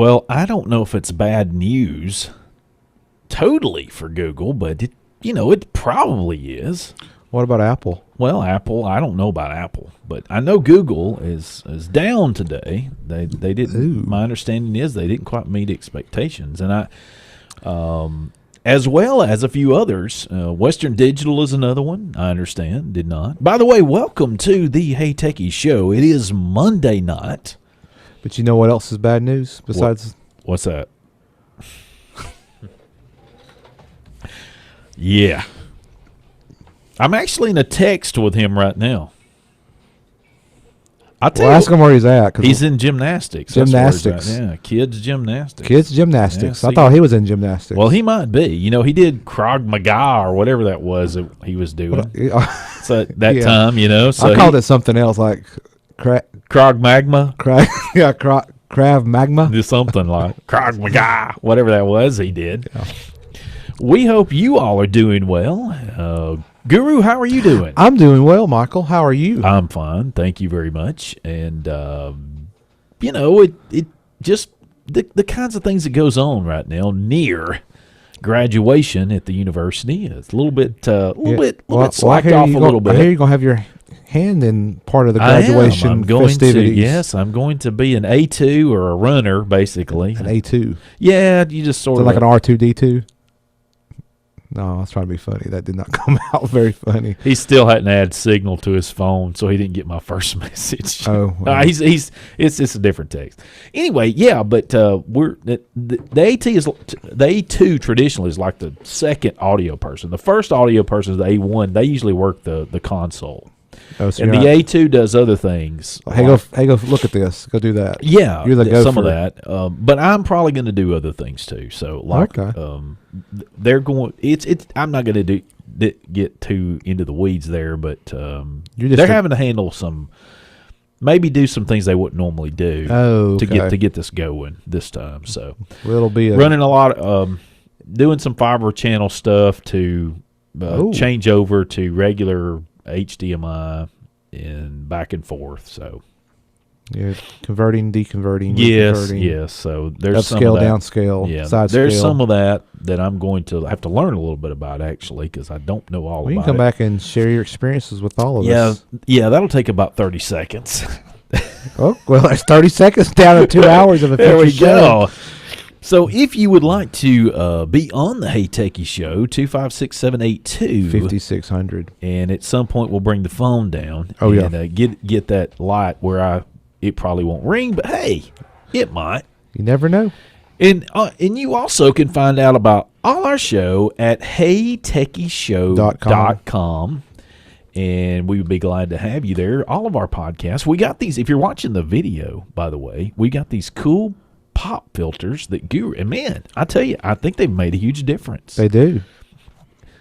Well, I don't know if it's bad news totally for Google, but it probably is. What about Apple? Well, Apple, I don't know about Apple, but I know Google is down today. They didn't. Ooh. My understanding is they didn't quite meet expectations, and as well as a few others. Western Digital is another one. I understand did not. By the way, welcome to the Hey Techies show. It is Monday night. But you know what else is bad news besides? What's that? Yeah. I'm actually in a text with him right now. Ask him where he's at. He's in gymnastics. Gymnastics. Yeah, kids gymnastics. Kids gymnastics. Yeah, I thought he was in gymnastics. Well, he might be. He did Krav Maga or whatever that was that he was doing. So that yeah. time, So I called it something else, like Krav Magma. Krav Magma. Do something like Krav Maga, whatever that was. He did. Yeah. We hope you all are doing well. Guru, how are you doing? I'm doing well, Michael. How are you? I'm fine. Thank you very much. And, it just the kinds of things that goes on right now near graduation at the university. It's a little bit slacked off a little bit. I hear you're going to have your hand in part of the graduation festivities. I'm going to be an A2 or a runner, basically. An A2? Yeah, you just sort of. Like an R2-D2? No, I was trying to be funny. That did not come out very funny. He still hadn't added signal to his phone, so he didn't get my first message. Oh, well. It's a different text. Anyway, yeah, but we're the A2 traditionally is like the second audio person. The first audio person is the A1. They usually work the console. Oh, so and the A2 does other things. Hey, go look at this. Go do that. Yeah, you're the gopher. Some of that. But I'm probably going to do other things too. So they're going. I'm not going to get too into the weeds there, but they're having to handle maybe do some things they wouldn't normally do. To get this going this time. So it'll be running a lot of doing some fiber channel stuff to change over to regular HDMI and back and forth. So yeah, converting, deconverting. Yes. So there's some upscale, of that. downscale, yeah, side there's scale. some of that I'm going to have to learn a little bit about actually because I don't know all about it. You can come back and share your experiences with all of us. Yeah, that'll take about 30 seconds. Oh, well, that's 30 seconds down to 2 hours of a There we show. go. So if you would like to be on the Hey Techie Show, 256-782-5600. And at some point we'll bring the phone down. Oh, yeah. And get that light where it probably won't ring, but hey, it might. You never know. And you also can find out about all our show at heytechieshow.com. And we would be glad to have you there. All of our podcasts. We got these, if you're watching the video, by the way, we got these cool pop filters that Guru, and man, I tell you, I think they've made a huge difference. They do.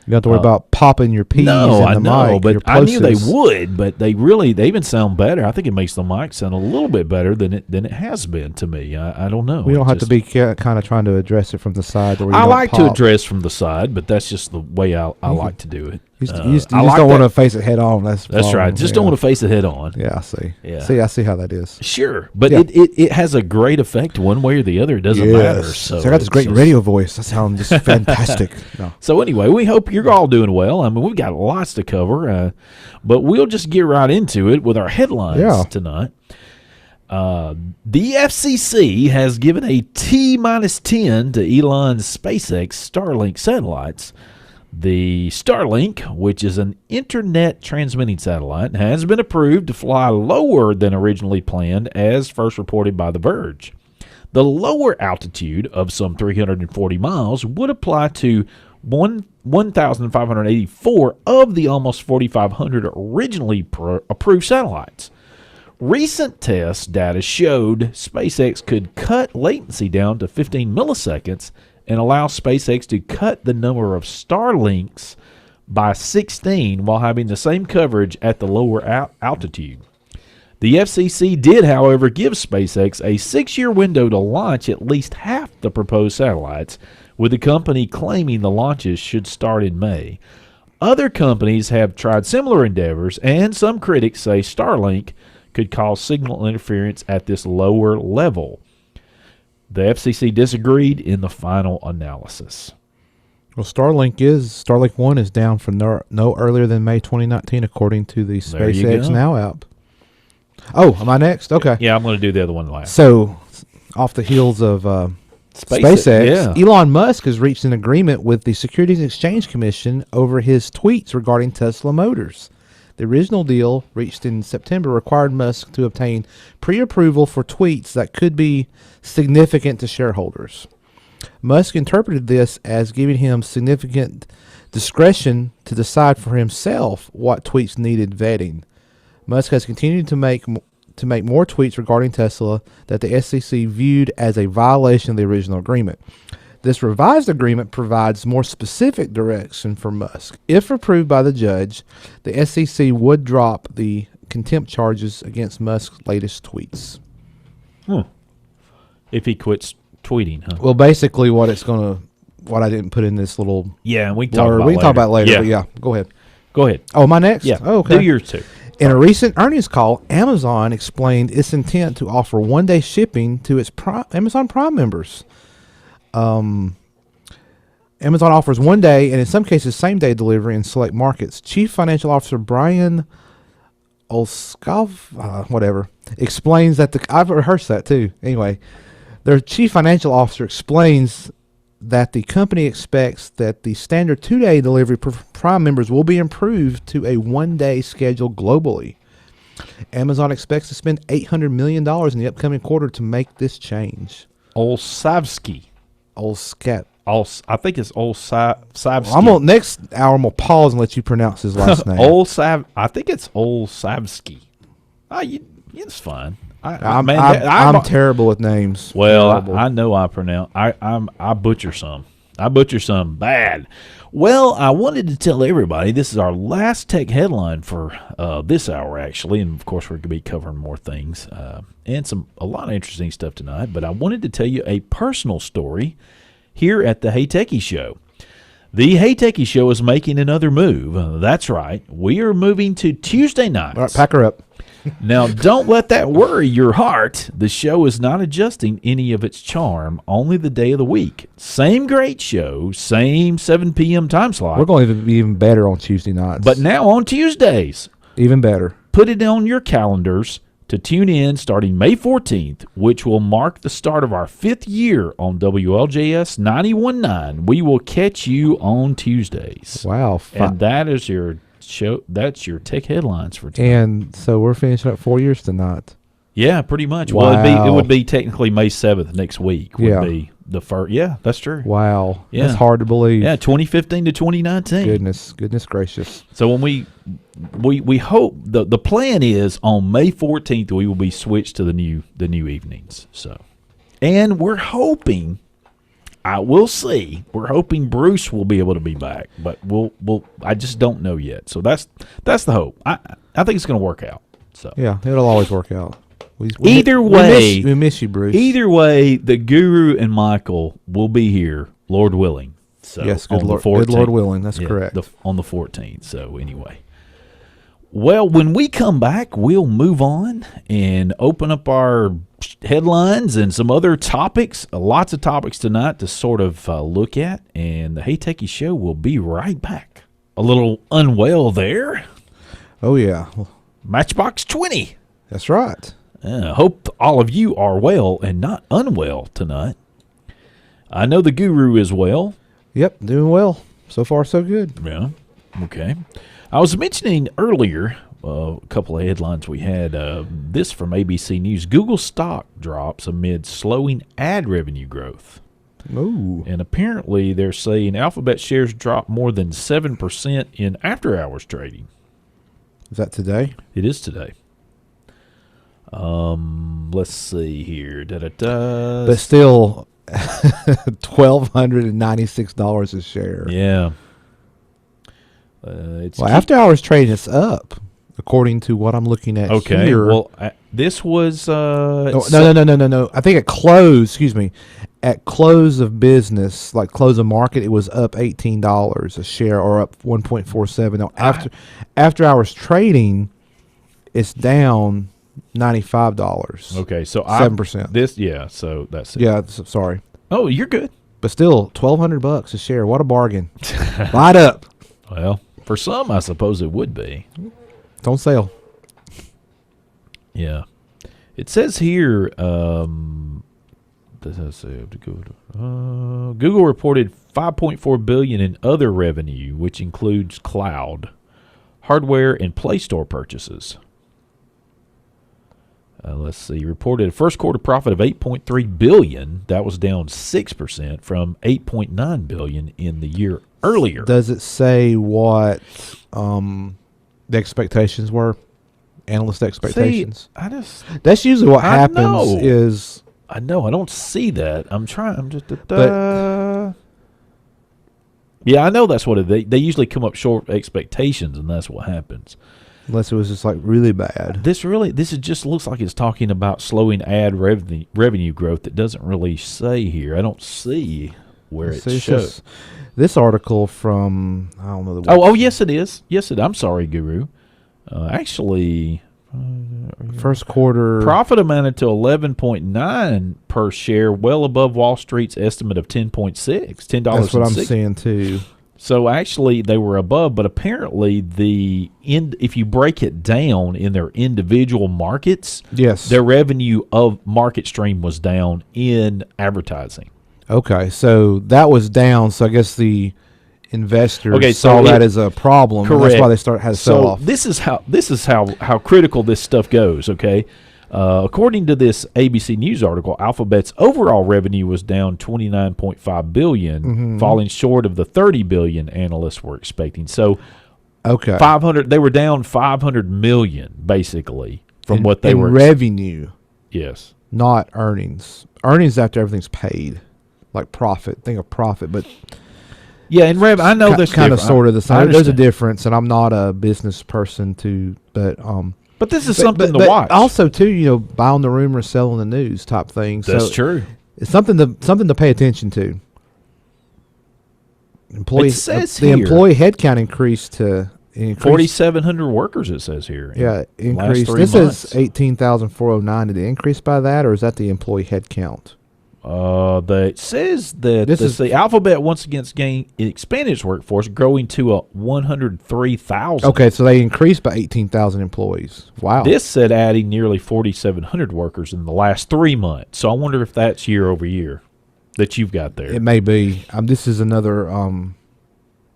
You don't have to worry about popping your P's in the mic. But I knew they would, but they even sound better. I think it makes the mic sound a little bit better than it has been to me. I don't know. We don't have to be kind of trying to address it from the side. I like to address from the side, but that's just the way I like to do it. You just don't want to face it head on. That's right. Just don't want to face it head on. Yeah, I see. Yeah. I see how that is. Sure, but it has a great effect one way or the other. It doesn't matter. So I got this great radio voice. That sounds just fantastic. No. So anyway, we hope you're all doing well. I mean, we've got lots to cover, but we'll just get right into it with our headlines tonight. The FCC has given a T-10 to Elon's SpaceX Starlink satellites. The Starlink, which is an internet transmitting satellite, has been approved to fly lower than originally planned, as first reported by The Verge. The lower altitude of some 340 miles would apply to 1,584 of the almost 4,500 originally approved satellites. Recent test data showed SpaceX could cut latency down to 15 milliseconds and allow SpaceX to cut the number of Starlinks by 16 while having the same coverage at the lower altitude. The FCC did, however, give SpaceX a 6-year window to launch at least half the proposed satellites, with the company claiming the launches should start in May. Other companies have tried similar endeavors, and some critics say Starlink could cause signal interference at this lower level. The FCC disagreed in the final analysis. Well, Starlink 1 is down for no earlier than May 2019, according to the There you SpaceX go. Now app. Oh, am I next? Okay. Yeah, I'm going to do the other one last. So, off the heels of SpaceX, Yeah. Elon Musk has reached an agreement with the Securities and Exchange Commission over his tweets regarding Tesla Motors. The original deal, reached in September, required Musk to obtain pre-approval for tweets that could be significant to shareholders. Musk interpreted this as giving him significant discretion to decide for himself what tweets needed vetting. Musk has continued to make more tweets regarding Tesla that the SEC viewed as a violation of the original agreement. This revised agreement provides more specific direction for Musk. If approved by the judge, the SEC would drop the contempt charges against Musk's latest tweets. If he quits tweeting, huh? Well, basically, what I didn't put in this little Yeah, and we can blur, talk about we can talk about later. But yeah, go ahead. Go ahead. Oh, am I next? Yeah. Oh, okay. Do yours too. In a recent earnings call, Amazon explained its intent to offer one-day shipping to its Amazon Prime members. Amazon offers 1 day and in some cases same-day delivery in select markets. Chief Financial Officer Brian Olskov, explains that I've rehearsed that too. Anyway, their Chief Financial Officer explains that the company expects that the standard 2-day delivery for Prime members will be improved to a 1-day schedule globally. Amazon expects to spend $800 million in the upcoming quarter to make this change. Olsavsky. I think it's Olsavsky. Next hour, I'm going to pause and let you pronounce his last name. I think it's Olsavsky. It's fine. I'm terrible with names. Well, Terrible. I know I pronounce. I butcher some. I butcher some bad. Well, I wanted to tell everybody this is our last tech headline for this hour, actually, and of course we're going to be covering more things and a lot of interesting stuff tonight. But I wanted to tell you a personal story here at the Hey Techie Show. The Hey Techie Show is making another move. That's right. We are moving to Tuesday nights. All right, pack her up. Now, don't let that worry your heart. The show is not adjusting any of its charm, only the day of the week. Same great show, same 7 p.m. time slot. We're going to be even better on Tuesday nights. But now on Tuesdays. Even better. Put it on your calendars to tune in starting May 14th, which will mark the start of our 5th year on WLJS 91.9. We will catch you on Tuesdays. Wow. And that is your show. That's your tech headlines for tonight. And so we're finishing up 4 years tonight. Yeah, pretty much. Wow. Well, it would be technically May 7th next week. Would Yeah. be the first. Yeah, that's true. Wow. Yeah. That's hard to believe. Yeah, 2015 to 2019. Goodness gracious. So when we hope the plan is on May 14th we will be switched to the new evenings. So, and we're hoping. We'll see. We're hoping Bruce will be able to be back, but I just don't know yet. So that's the hope. I think it's going to work out. So Yeah, it'll always work out. Either way, we miss you, Bruce. either way, the Guru and Michael will be here, Lord willing. So Yes, on good the Lord, 14th. good Lord willing. That's correct. On the 14th. So anyway. Well, when we come back, we'll move on and open up our headlines and some other topics. Lots of topics tonight to sort of look at. And the Hey Techie Show will be right back. A little unwell there. Oh, yeah. Matchbox 20. That's right. Hope all of you are well and not unwell tonight. I know the Guru is well. Yep, doing well. So far, so good. Yeah. Okay. I was mentioning earlier a couple of headlines we had. This from ABC News. Google stock drops amid slowing ad revenue growth. Ooh. And apparently they're saying Alphabet shares dropped more than 7% in after-hours trading. Is that today? It is today. Let's see here. Da-da-da. But still, $1,296 a share. Yeah. After hours trading, it's up, according to what I'm looking at okay. here. Well, this was No. I think at close, at close of business, like close of market, it was up $18 a share, or up 1.47. Now after hours trading, it's down $95. Okay, so 7%. So that's it. Yeah, sorry. Oh, you're good. But still, $1,200 a share. What a bargain. Buy it up. Well, for some, I suppose it would be. Don't sell. Yeah. It says here, Google reported $5.4 billion in other revenue, which includes cloud, hardware, and Play Store purchases. Let's see. Reported a first quarter profit of $8.3 billion. That was down 6% from $8.9 billion in the year earlier. Does it say what the expectations were? Analyst expectations. See, that's usually what happens. Know. I know. I don't see that. I'm just. Yeah, I know that's what they usually come up short of expectations, and that's what happens. Unless it was just like really bad. This just looks like it's talking about slowing ad revenue growth. That doesn't really say here. I don't see where it shows. This article from I don't know the. Oh, yes, it is. Yes, it. I'm sorry, Guru. Actually, first quarter profit amounted to 11.9 per share, well above Wall Street's estimate of $10.6. That's what I'm seeing too. So actually, they were above, but apparently if you break it down in their individual markets, yes, their revenue of market stream was down in advertising. Okay, so that was down. So I guess the investors saw that as a problem. Correct. That's why they had to sell off. This is how critical this stuff goes. Okay. According to this ABC News article, Alphabet's overall revenue was down $29.5 billion, falling short of the $30 billion analysts were expecting. So, okay, they were down $500 million basically from what they were revenue. Yes, not earnings. Earnings after everything's paid, like profit. Think of profit, but yeah, and I know there's kind of sort of the same. There's a difference, and I'm not a business person But this is something to watch. Also, too, buy on the rumor, sell on the news type thing. That's true. It's something to pay attention to. It says the employee headcount increased to 4,700 workers. It says here. Yeah, increased. This is 18,409. Did it increase by that, or is that the employee headcount? It says that the Alphabet once again expanded its workforce, growing to 103,000. Okay, so they increased by 18,000 employees. Wow. This said adding nearly 4,700 workers in the last 3 months. So I wonder if that's year over year that you've got there. It may be. This is another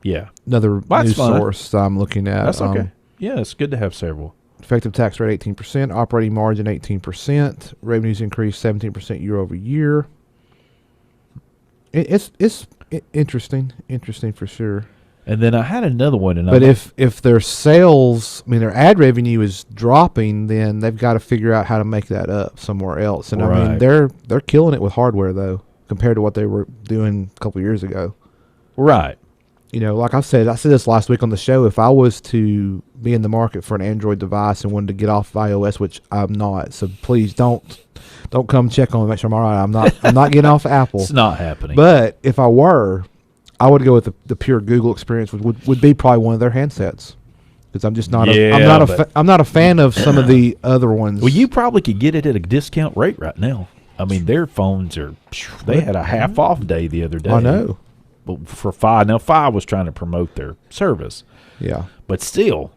news source I'm looking at. That's okay. Yeah, it's good to have several. Effective tax rate 18%, operating margin 18%, revenues increased 17% year over year. It's interesting for sure. And then I had another one, but if their sales, their ad revenue is dropping, then they've got to figure out how to make that up somewhere else. And right. They're killing it with hardware though, compared to what they were doing a couple years ago. Right. Like I said this last week on the show, if I was to be in the market for an Android device and wanted to get off of iOS, which I'm not, so please don't come check on me, make sure I'm all right. I'm not getting off of Apple. It's not happening. But if I were, I would go with the pure Google experience, which would be probably one of their handsets. Because I'm just not I'm not a fan of some of the other ones. Well, you probably could get it at a discount rate right now. Their phones they had a half off day the other day. I know. But for Fi, now Fi was trying to promote their service. Yeah. But still.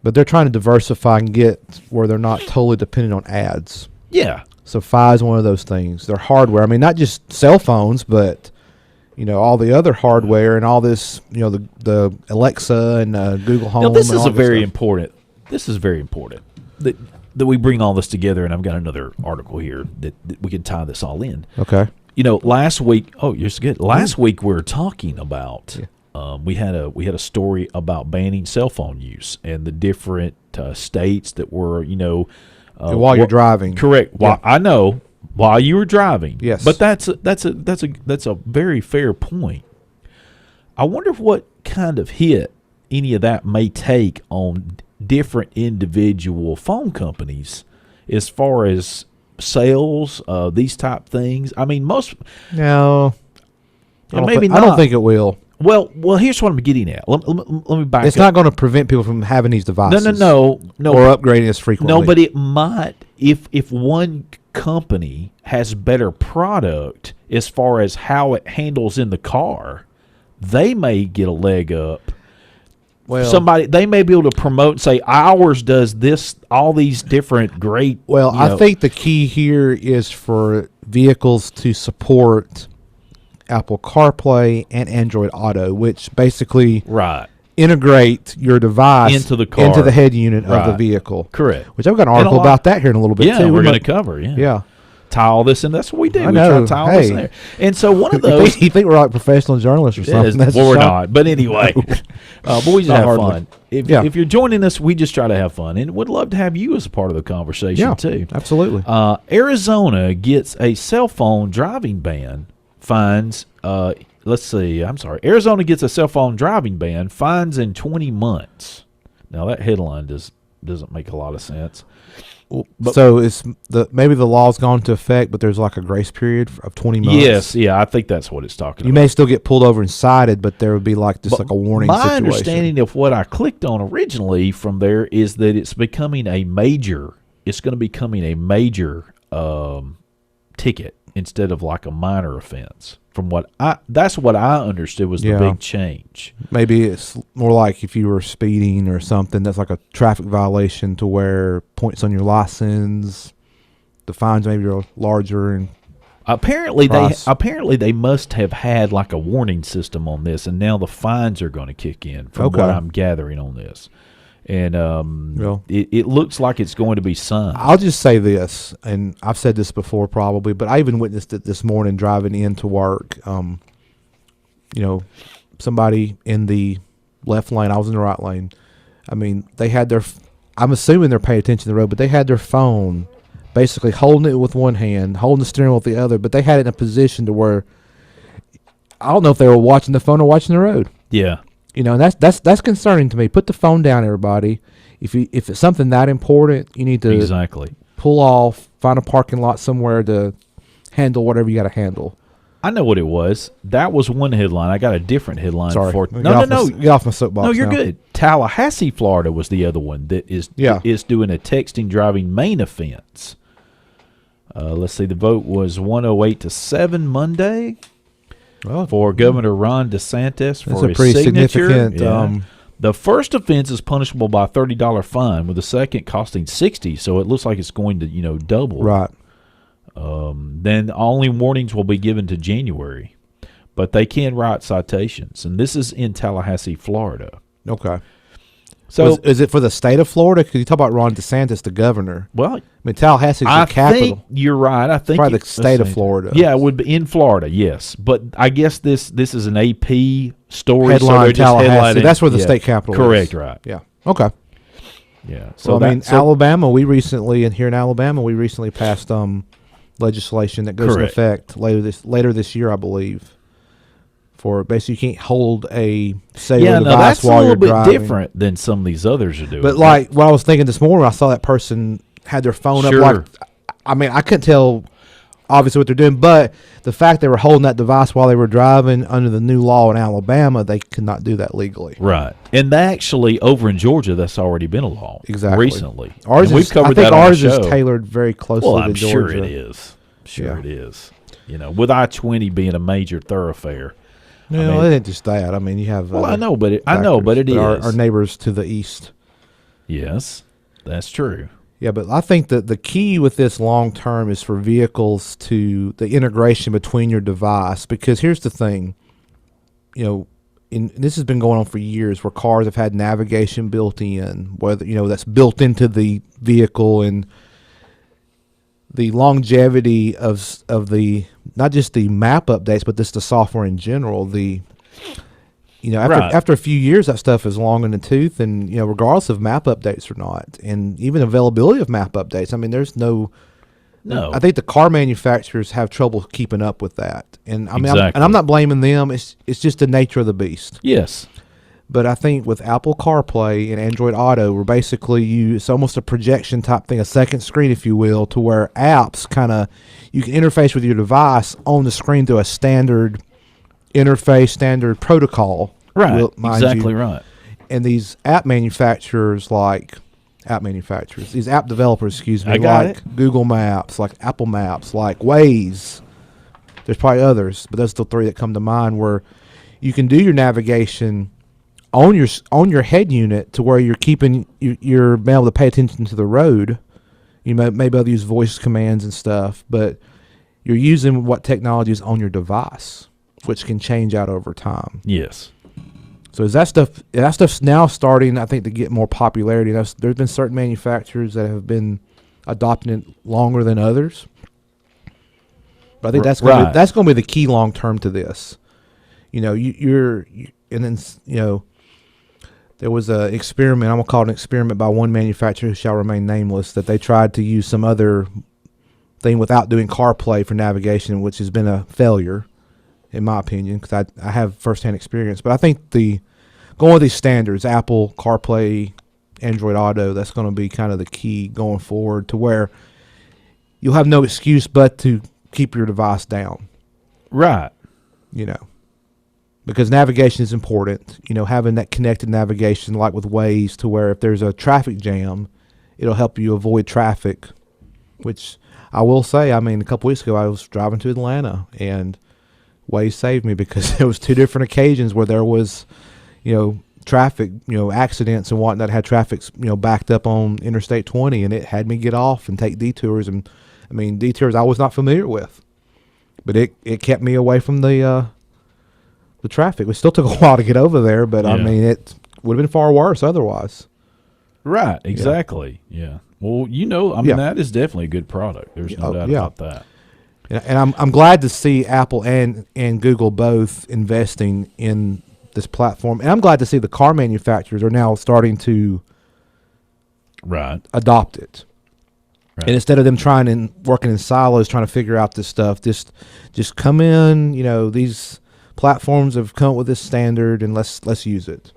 But they're trying to diversify and get where they're not totally dependent on ads. Yeah. So Fi is one of those things. Their hardware, not just cell phones, but all the other hardware and all this, the Alexa and Google Home. Now, this is very important. This is very important that we bring all this together, and I've got another article here that we can tie this all in. Okay. Last week. Oh, you're so good. Last week we were talking about. Yeah. We had a story about banning cell phone use and the different states that were while you're driving. Correct. Yeah. I know while you were driving. Yes. But that's a very fair point. I wonder what kind of hit any of that may take on different individual phone companies as far as sales, these type things. Most. No. Maybe not. I don't think it will. Well, here's what I'm getting at. Let me back It's up. not going to prevent people from having these devices. No. Or upgrading as frequently. No, but it might if one company has better product as far as how it handles in the car, they may get a leg up. Well, They may be able to promote and say ours does this, all these different great. Well, I think the key here is for vehicles to support Apple CarPlay and Android Auto, which basically right integrate your device into the car, into the head unit of the vehicle. Correct. Which I've got an article about that here in a little bit too. Yeah, we're going to cover. Yeah. Tie all this in. That's what we do. I know. We try to tie all this in there. And so one of those. You think we're like professional journalists or something? Well, we're not. But anyway, but we just have fun. If you're joining us, we just try to have fun, and would love to have you as a part of the conversation too. Absolutely. Arizona gets a cell phone driving ban. Fines. Arizona gets a cell phone driving ban. Fines in 20 months. Now that headline doesn't make a lot of sense. So it's maybe the law's gone into effect, but there's like a grace period of 20 months. Yes, I think that's what it's talking about. You may still get pulled over and cited, but there would be like a warning my situation. Understanding of what I clicked on originally from there is that it's becoming a major. It's going to becoming a major ticket instead of like a minor offense. That's what I understood was the big change. Maybe it's more like if you were speeding or something, that's like a traffic violation to where points on your license, the fines maybe are larger. And apparently they must have had like a warning system on this, and now the fines are going to kick in from what I'm gathering on this. And it looks like it's going to be signed. I'll just say this, and I've said this before probably, but I even witnessed it this morning driving into work. Somebody in the left lane, I was in the right lane. I mean, they had I'm assuming they're paying attention to the road, but they had their phone basically holding it with one hand, holding the steering wheel with the other, but they had it in a position to where I don't know if they were watching the phone or watching the road. Yeah. And that's concerning to me. Put the phone down, everybody. If it's something that important, you need to pull off, find a parking lot somewhere to handle whatever you got to handle. I know what it was. That was one headline. I got a different headline. Sorry. No. Get off my soapbox. No, you're good. Tallahassee, Florida was the other one that is doing a texting driving main offense. Let's see. The vote was 108-7 Monday. For Governor Ron DeSantis for his pretty signature. Significant. The first offense is punishable by a $30 fine, with the second costing $60. So it looks like it's going to double. Right. Then only warnings will be given to January, but they can write citations, and this is in Tallahassee, Florida. Okay. So is it for the state of Florida? Because you talk about Ron DeSantis, the governor. Well, I mean, Tallahassee's the capital. I think you're right. I think probably the state of Florida. Yeah, it would be in Florida. Yes, but I guess this is an AP story. Headline Tallahassee. That's where the state capital is. Correct. Right. Yeah. Okay. Yeah. So Alabama. Here in Alabama, we recently passed legislation that goes into effect later this year, I believe. For basically, you can't hold a cellular device while you're driving. That's a little bit different than some of these others are doing. But like what I was thinking this morning, I saw that person had their phone up. Like, I mean, I couldn't tell obviously what they're doing, but the fact they were holding that device while they were driving under the new law in Alabama, they could not do that legally. Right, and actually over in Georgia, that's already been a law recently. We've covered that. Ours is tailored very closely. Well, I'm to Georgia. sure it is. It is. With I-20 being a major thoroughfare. No, it ain't just that. I mean, you have. Well, I know, but it is. Our neighbors to the east. Yes, that's true. Yeah, but I think that the key with this long term is for vehicles to the integration between your device. Because here's the thing, this has been going on for years, where cars have had navigation built in, whether that's built into the vehicle, and the longevity of the not just the map updates, but just the software in general. After a few years, that stuff is long in the tooth, and regardless of map updates or not, and even availability of map updates. I mean, there's no. I think the car manufacturers have trouble keeping up with that, and I'm not blaming them. It's just the nature of the beast. Yes. But I think with Apple CarPlay and Android Auto, we're basically it's almost a projection type thing, a second screen, if you will, to where apps you can interface with your device on the screen through a standard interface standard protocol. Right. Mind Exactly you. right. And these app manufacturers, these app developers, excuse me, I got like it. Google Maps, like Apple Maps, like Waze. There's probably others, but those are the three that come to mind where you can do your navigation on your head unit to where you're keeping you're being able to pay attention to the road. You may be able to use voice commands and stuff, but you're using what technology is on your device, which can change out over time. Yes. So is that stuff's now starting, I think, to get more popularity. There's been certain manufacturers that have been adopting it longer than others. But I think that's going to be the key long term to this. You know, and then there was an experiment. I'm gonna call it an experiment by one manufacturer who shall remain nameless, that they tried to use some other thing without doing CarPlay for navigation, which has been a failure, in my opinion, because I have firsthand experience. But I think going with these standards, Apple CarPlay, Android Auto, that's going to be kind of the key going forward, to where you'll have no excuse but to keep your device down. Right. You know, because navigation is important. You know, having that connected navigation, like with Waze, to where if there's a traffic jam, it'll help you avoid traffic. Which I will say, I mean, a couple weeks ago I was driving to Atlanta and Waze saved me, because there was two different occasions where there was, traffic, accidents and whatnot. Had traffic, backed up on Interstate 20, and it had me get off and take detours. And I mean, detours I was not familiar with, but it kept me away from the traffic. It still took a while to get over there, but I mean, it would have been far worse otherwise. Right. Exactly. Yeah. Well, I mean, that is definitely a good product. There's no doubt about that. And I'm glad to see Apple and Google both investing in this platform. And I'm glad to see the car manufacturers are now starting to adopt it. Right. And instead of them working in silos, trying to figure out this stuff, just come in. These platforms have come up with this standard, and let's use it.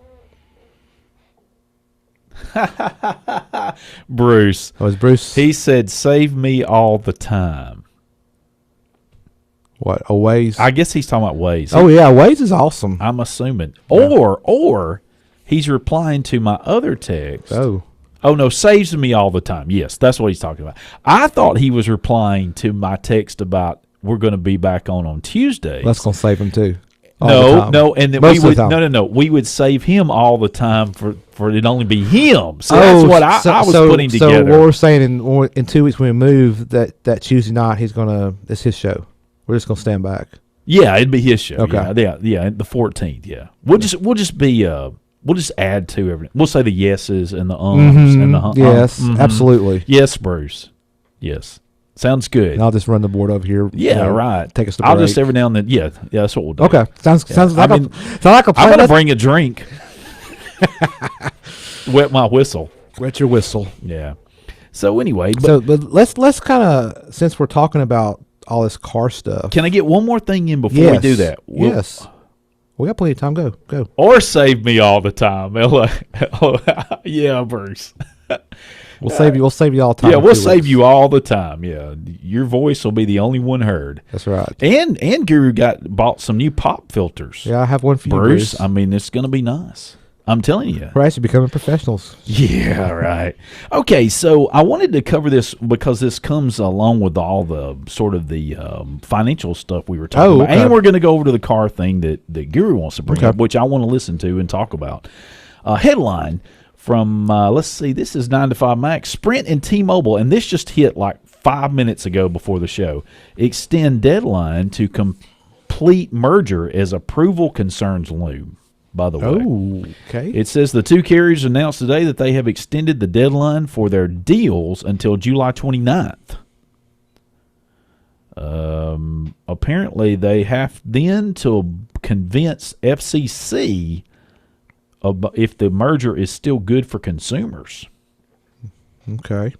Bruce. Oh, is Bruce? He said, "Save me all the time." What, a Waze? I guess he's talking about Waze. Oh yeah, Waze is awesome. I'm assuming, or he's replying to my other text. Oh no, saves me all the time. Yes, that's what he's talking about. I thought he was replying to my text about we're going to be back on Tuesdays. That's going to save him too. No, and then we would save him all the time for it only be him. So that's what I was putting together. So what we're saying in 2 weeks when we move, that Tuesday night it's his show. We're just gonna stand back. Yeah, it'd be his show. Okay. Yeah, the 14th. Yeah, we'll just add to everything. We'll say the yeses and the ums and the yes, absolutely. Yes, Bruce. Yes. Sounds good. And I'll just run the board over here. Yeah, right. Take us to break. I'll just every now and then. Yeah, that's what we'll do. Okay. Sounds like a plan. I'm gonna bring a drink. Wet my whistle. Wet your whistle. Yeah. So anyway, but let's kind of, since we're talking about all this car stuff. Can I get one more thing in before we do that? Yes. We got plenty of time. Go. Or save me all the time. Yeah, Bruce. We'll save you all time. Yeah, we'll save you all the time. Yeah, your voice will be the only one heard. That's right. And Guru bought some new pop filters. Yeah, I have one for you, Bruce. I mean, it's going to be nice. I'm telling you. We're actually becoming professionals. Yeah, right. Okay, so I wanted to cover this because this comes along with all the sort of the financial stuff we were talking about. And we're going to go over to the car thing that Guru wants to bring up, which I want to listen to and talk about. Headline from, let's see, this is 9 to 5 Max. Sprint and T-Mobile, and this just hit like 5 minutes ago before the show, extend deadline to complete merger as approval concerns loom. By the way. Oh, okay. It says the two carriers announced today that they have extended the deadline for their deals until July 29th. Apparently, they have then to convince FCC if the merger is still good for consumers. Okay.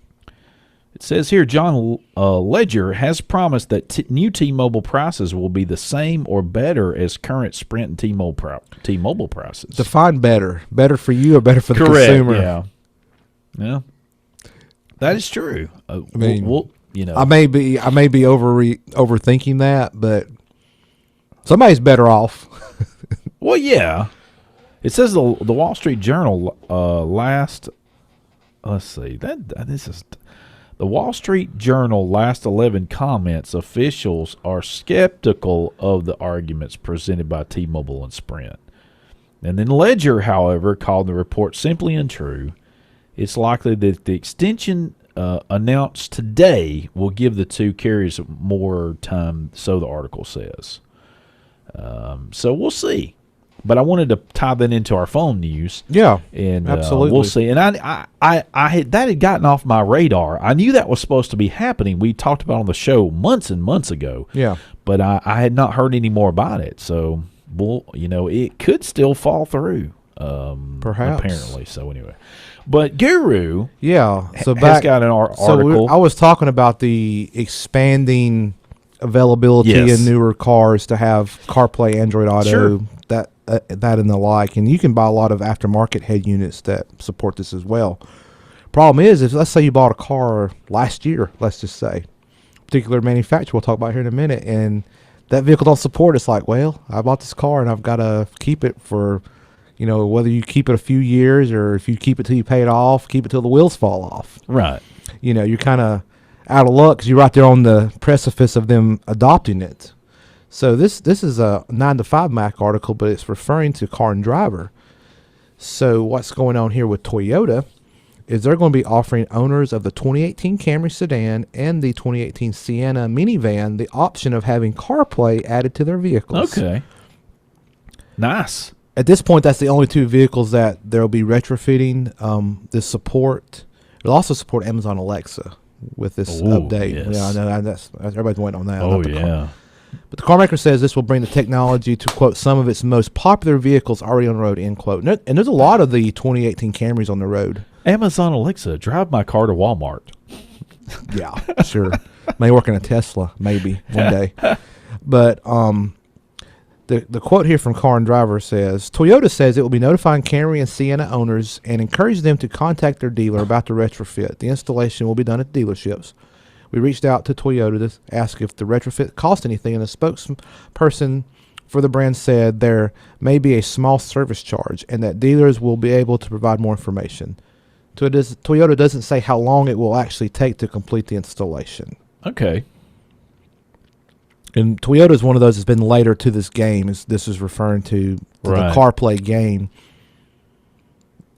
It says here, John Ledger has promised that new T-Mobile prices will be the same or better as current Sprint and T-Mobile prices. Define better. Better for you or better for the consumer? Yeah. Yeah. That is true. I mean, I may be overthinking that, but Somebody's better off. Well, yeah. It says the Wall Street Journal last. Let's see. This is the Wall Street Journal last 11 comments. Officials are skeptical of the arguments presented by T-Mobile and Sprint. And then Ledger, however, called the report simply untrue. It's likely that the extension announced today will give the two carriers more time, so the article says. So we'll see. But I wanted to tie that into our phone news. Yeah, and absolutely. We'll see. And I had, that had gotten off my radar. I knew that was supposed to be happening. We talked about it on the show months and months ago. Yeah, but I had not heard any more about it. So, well, it could still fall through. Perhaps. Apparently. So anyway, but Guru, so has got an article. I was talking about the expanding availability in newer cars to have CarPlay, Android Auto. Sure. That and the like, and you can buy a lot of aftermarket head units that support this as well. Problem is, if let's say you bought a car last year, let's just say, particular manufacturer we'll talk about here in a minute, and that vehicle don't support it, it's like, well, I bought this car and I've got to keep it for, whether you keep it a few years or if you keep it till you pay it off, keep it till the wheels fall off. Right. You're kind of out of luck because you're right there on the precipice of them adopting it. So this is a 9to5 Mac article, but it's referring to Car and Driver. So what's going on here with Toyota is they're going to be offering owners of the 2018 Camry sedan and the 2018 Sienna minivan the option of having CarPlay added to their vehicles. Okay. Nice. At this point, that's the only two vehicles that they'll be retrofitting this support. It'll also support Amazon Alexa with this update. Yes. Yeah, I know that's everybody's waiting on that. Oh, yeah. But the car maker says this will bring the technology to, quote, some of its most popular vehicles already on the road, end quote. And there's a lot of the 2018 Camrys on the road. Amazon Alexa, drive my car to Walmart. Yeah, sure. May work in a Tesla, maybe, one day. But the quote here from Car and Driver says, Toyota says it will be notifying Camry and Sienna owners and encourage them to contact their dealer about the retrofit. The installation will be done at dealerships. We reached out to Toyota to ask if the retrofit cost anything, and a spokesperson for the brand said there may be a small service charge and that dealers will be able to provide more information. Toyota doesn't say how long it will actually take to complete the installation. Okay. And Toyota is one of those that's been later to this game, as this is referring to the CarPlay game.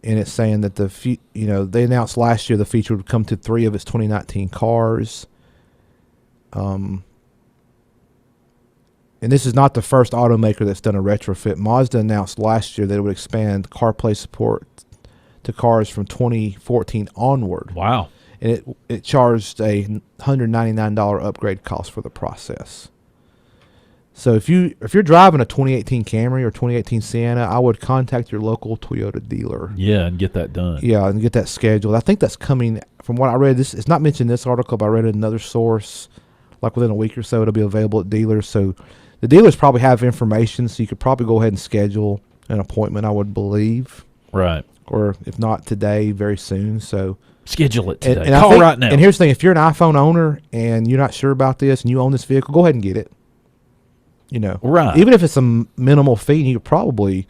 And it's saying that they announced last year the feature would come to 3 of its 2019 cars. And this is not the first automaker that's done a retrofit. Mazda announced last year that it would expand CarPlay support to cars from 2014 onward. Wow. And it charged a $199 upgrade cost for the process. So if you're driving a 2018 Camry or 2018 Sienna, I would contact your local Toyota dealer. Yeah, and get that done. Yeah, and get that scheduled. I think that's coming from what I read. This it's not mentioned in this article, but I read it in another source. Like within a week or so, it'll be available at dealers. So the dealers probably have information, so you could probably go ahead and schedule an appointment, I would believe. Right. Or if not today, very soon. So schedule it today. And Call right now. And here's the thing: if you're an iPhone owner and you're not sure about this and you own this vehicle, go ahead and get it. Right. Even if it's a minimal fee, you could probably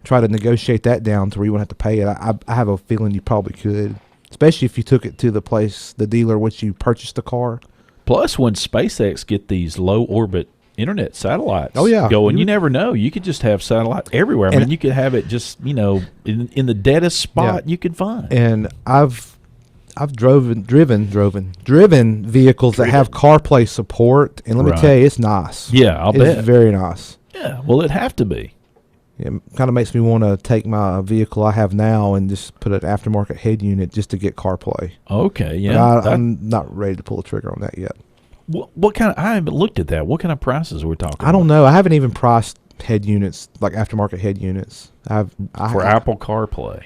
try to negotiate that down to where you won't have to pay it. I have a feeling you probably could, especially if you took it to the dealer which you purchased the car. Plus, when SpaceX get these low orbit internet satellites going, you never know. You could just have satellite everywhere. I mean, you could have it just, in the deadest spot you could find. And I've driven vehicles that have CarPlay support, and let me tell you, it's nice. Yeah, I'll bet. It's very nice. Yeah, well, it'd have to be. It kind of makes me want to take my vehicle I have now and just put an aftermarket head unit just to get CarPlay. Okay, yeah. I'm not ready to pull the trigger on that yet. What kind of? I haven't looked at that. What kind of prices are we talking? I don't know. I haven't even priced head units, like aftermarket head units. For Apple CarPlay.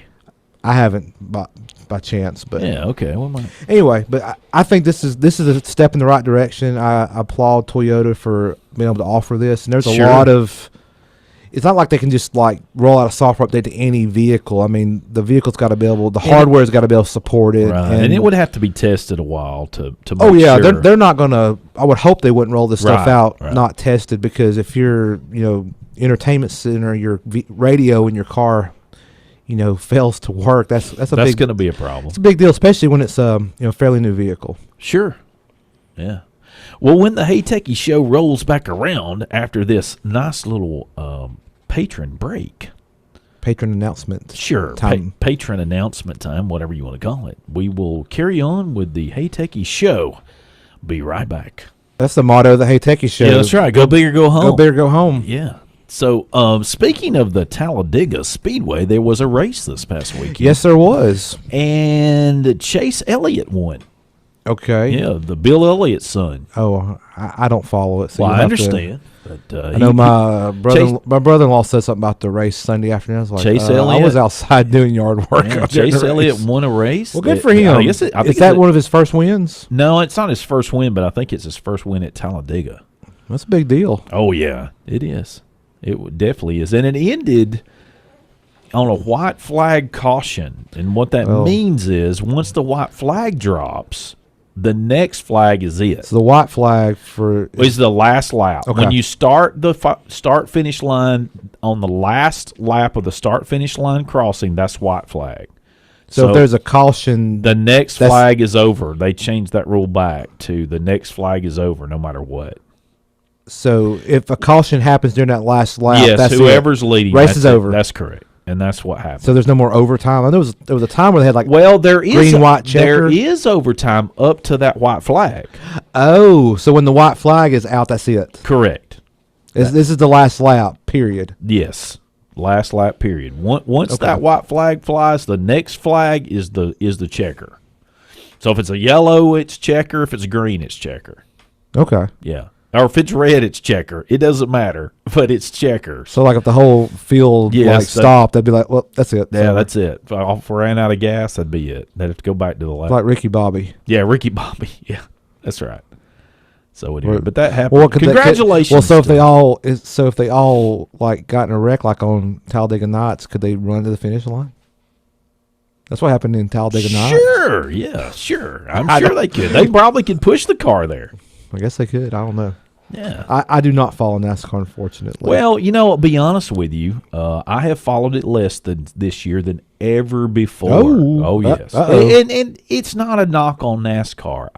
I haven't by chance, but yeah, okay. Well, anyway, but I think this is a step in the right direction. I applaud Toyota for being able to offer this, and there's a lot of. it's not like they can just like roll out a software update to any vehicle. I mean, the vehicle's got to be able, the hardware's got to be able to support it, right. And it would have to be tested a while to make oh yeah, sure. they're not gonna. I would hope they wouldn't roll this stuff Right, out right. not tested, because if your entertainment center, your radio in your car, fails to work, that's going to be a problem. It's a big deal, especially when it's fairly new vehicle. Sure. Yeah. Well, when the Hey Techie show rolls back around after this nice little patron break. Patron announcement. Sure. Time. Patron announcement time, whatever you want to call it. We will carry on with the Hey Techie show. Be right back. That's the motto of the Hey Techie show. Yeah, that's right. Go big or go home. Go big or go home. Yeah. So, speaking of the Talladega Speedway, there was a race this past weekend. Yes, there was. And Chase Elliott won. Okay. Yeah, the Bill Elliott son. Oh, I don't follow it. So Well, you'll I have to- understand. But, I know my brother-in-law said something about the race Sunday afternoon. I was like, Chase I Elliott? was outside doing yard work. Yeah, out there in Chase the Elliott race. won a race. Well, good for him. I guess I think Is that one of his first wins? No, it's not his first win, but I think it's his first win at Talladega. That's a big deal. Oh, yeah, it is. It definitely is. And it ended on a white flag caution. And what that means is once the white flag drops, the next flag is it. So the white flag Is the last lap. Okay. When you start the start-finish line on the last lap of the start-finish line crossing, that's white flag. So if there's a caution, the next flag is over. They changed that rule back to the next flag is over no matter what. so if a caution happens during that last lap, Yes, that's whoever's leading. Race that's is it. over. That's correct. And that's what happened. So there's no more overtime. I know there was a time where they had like There is green, white checker. There is overtime up to that white flag. Oh, so when the white flag is out, that's it. Correct. This is the last lap. Period. Yes. Last lap period. Once Okay. that white flag flies, the next flag is the checker. So if it's a yellow, it's checker. If it's green, it's checker. Okay. Yeah. Or if it's red, it's checker. It doesn't matter, but it's checker. So like if the whole field Yes, stopped, they'd be like, well, that's it. Yeah, So, that's it. If I ran out of gas, that'd be it. They'd have to go back to the lap. like Ricky Bobby. Yeah, Ricky Bobby. Yeah, that's right. So anyway, but that happened. Well, Congratulations. so if they all like got in a wreck like on Talladega Nights, could they run to the finish line? That's what happened in Talladega Nights. Sure, yeah, sure. I'm sure they could. They probably could push the car there. I guess they could. I don't know. Yeah. I do not follow NASCAR, unfortunately. Well, I'll be honest with you. I have followed it less than this year than ever before. Oh, yes. uh-oh. And it's not a knock on NASCAR.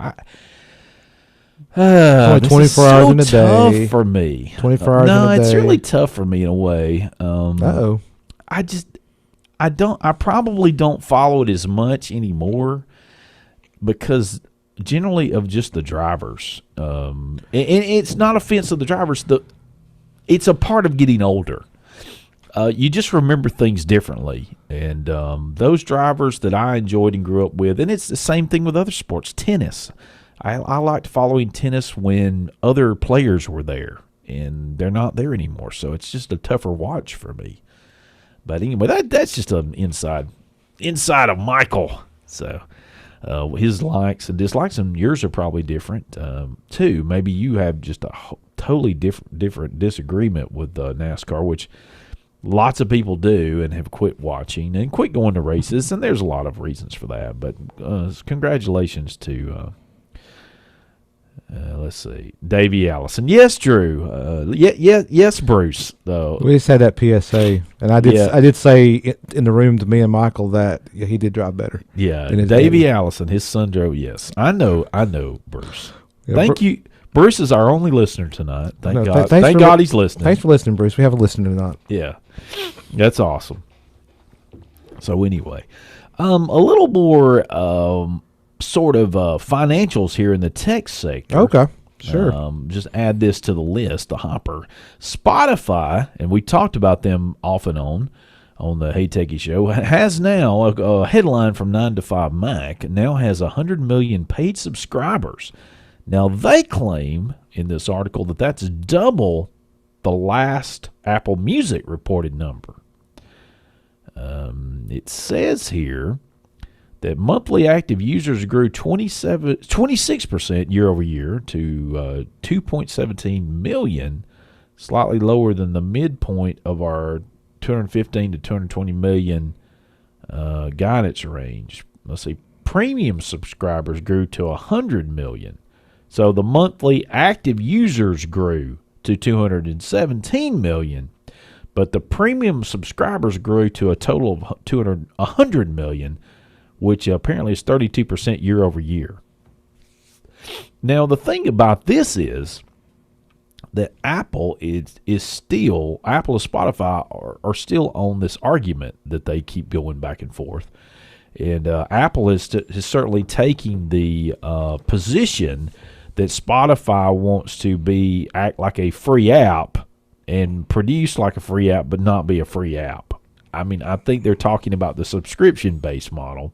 only this 24 is so hours in a tough day. for me. 24 hours no, in a it's day. really tough for me in a way. Uh-oh. I probably don't follow it as much anymore because generally of just the drivers. And it's not offense to the drivers. It's a part of getting older. You just remember things differently. And those drivers that I enjoyed and grew up with, and it's the same thing with other sports. Tennis. I liked following tennis when other players were there, and they're not there anymore. So it's just a tougher watch for me. But anyway, that's just an inside of Michael. So his likes and dislikes, and yours are probably different too. Maybe you have just a totally different disagreement with NASCAR, which lots of people do and have quit watching and quit going to races, and there's a lot of reasons for that. But congratulations to let's see, Davey Allison. Yes, Drew. Yes, Bruce. Though We just had that PSA, and I did say in the room to me and Michael that he did drive better. yeah, than his Davey daddy. Allison, his son drove. Yes, I know, Bruce. Yeah, Thank you. Bruce is our only listener tonight. Thank No, God. thanks Thank for God he's listening. Thanks for listening, Bruce. We have a listener tonight. Yeah, that's awesome. So anyway, a little more sort of financials here in the tech sector. Okay, sure. Just add this to the list, the hopper. Spotify, and we talked about them off and on the Hey Techie Show, has now a headline from 9 to 5 Mac, now has 100 million paid subscribers. Now, they claim in this article that that's double the last Apple Music reported number. It says here that monthly active users grew 26% year over year to 2.17 million slightly lower than the midpoint of our 215 to 220 million guidance range. Let's see. Premium subscribers grew to 100 million. So the monthly active users grew to 217 million, but the premium subscribers grew to a total of 100 million, which apparently is 32% year over year. Now, the thing about this is that Apple and Spotify are still on this argument that they keep going back and forth. And Apple is certainly taking the position that Spotify wants to act like a free app and produce like a free app but not be a free app. I mean, I think they're talking about the subscription-based model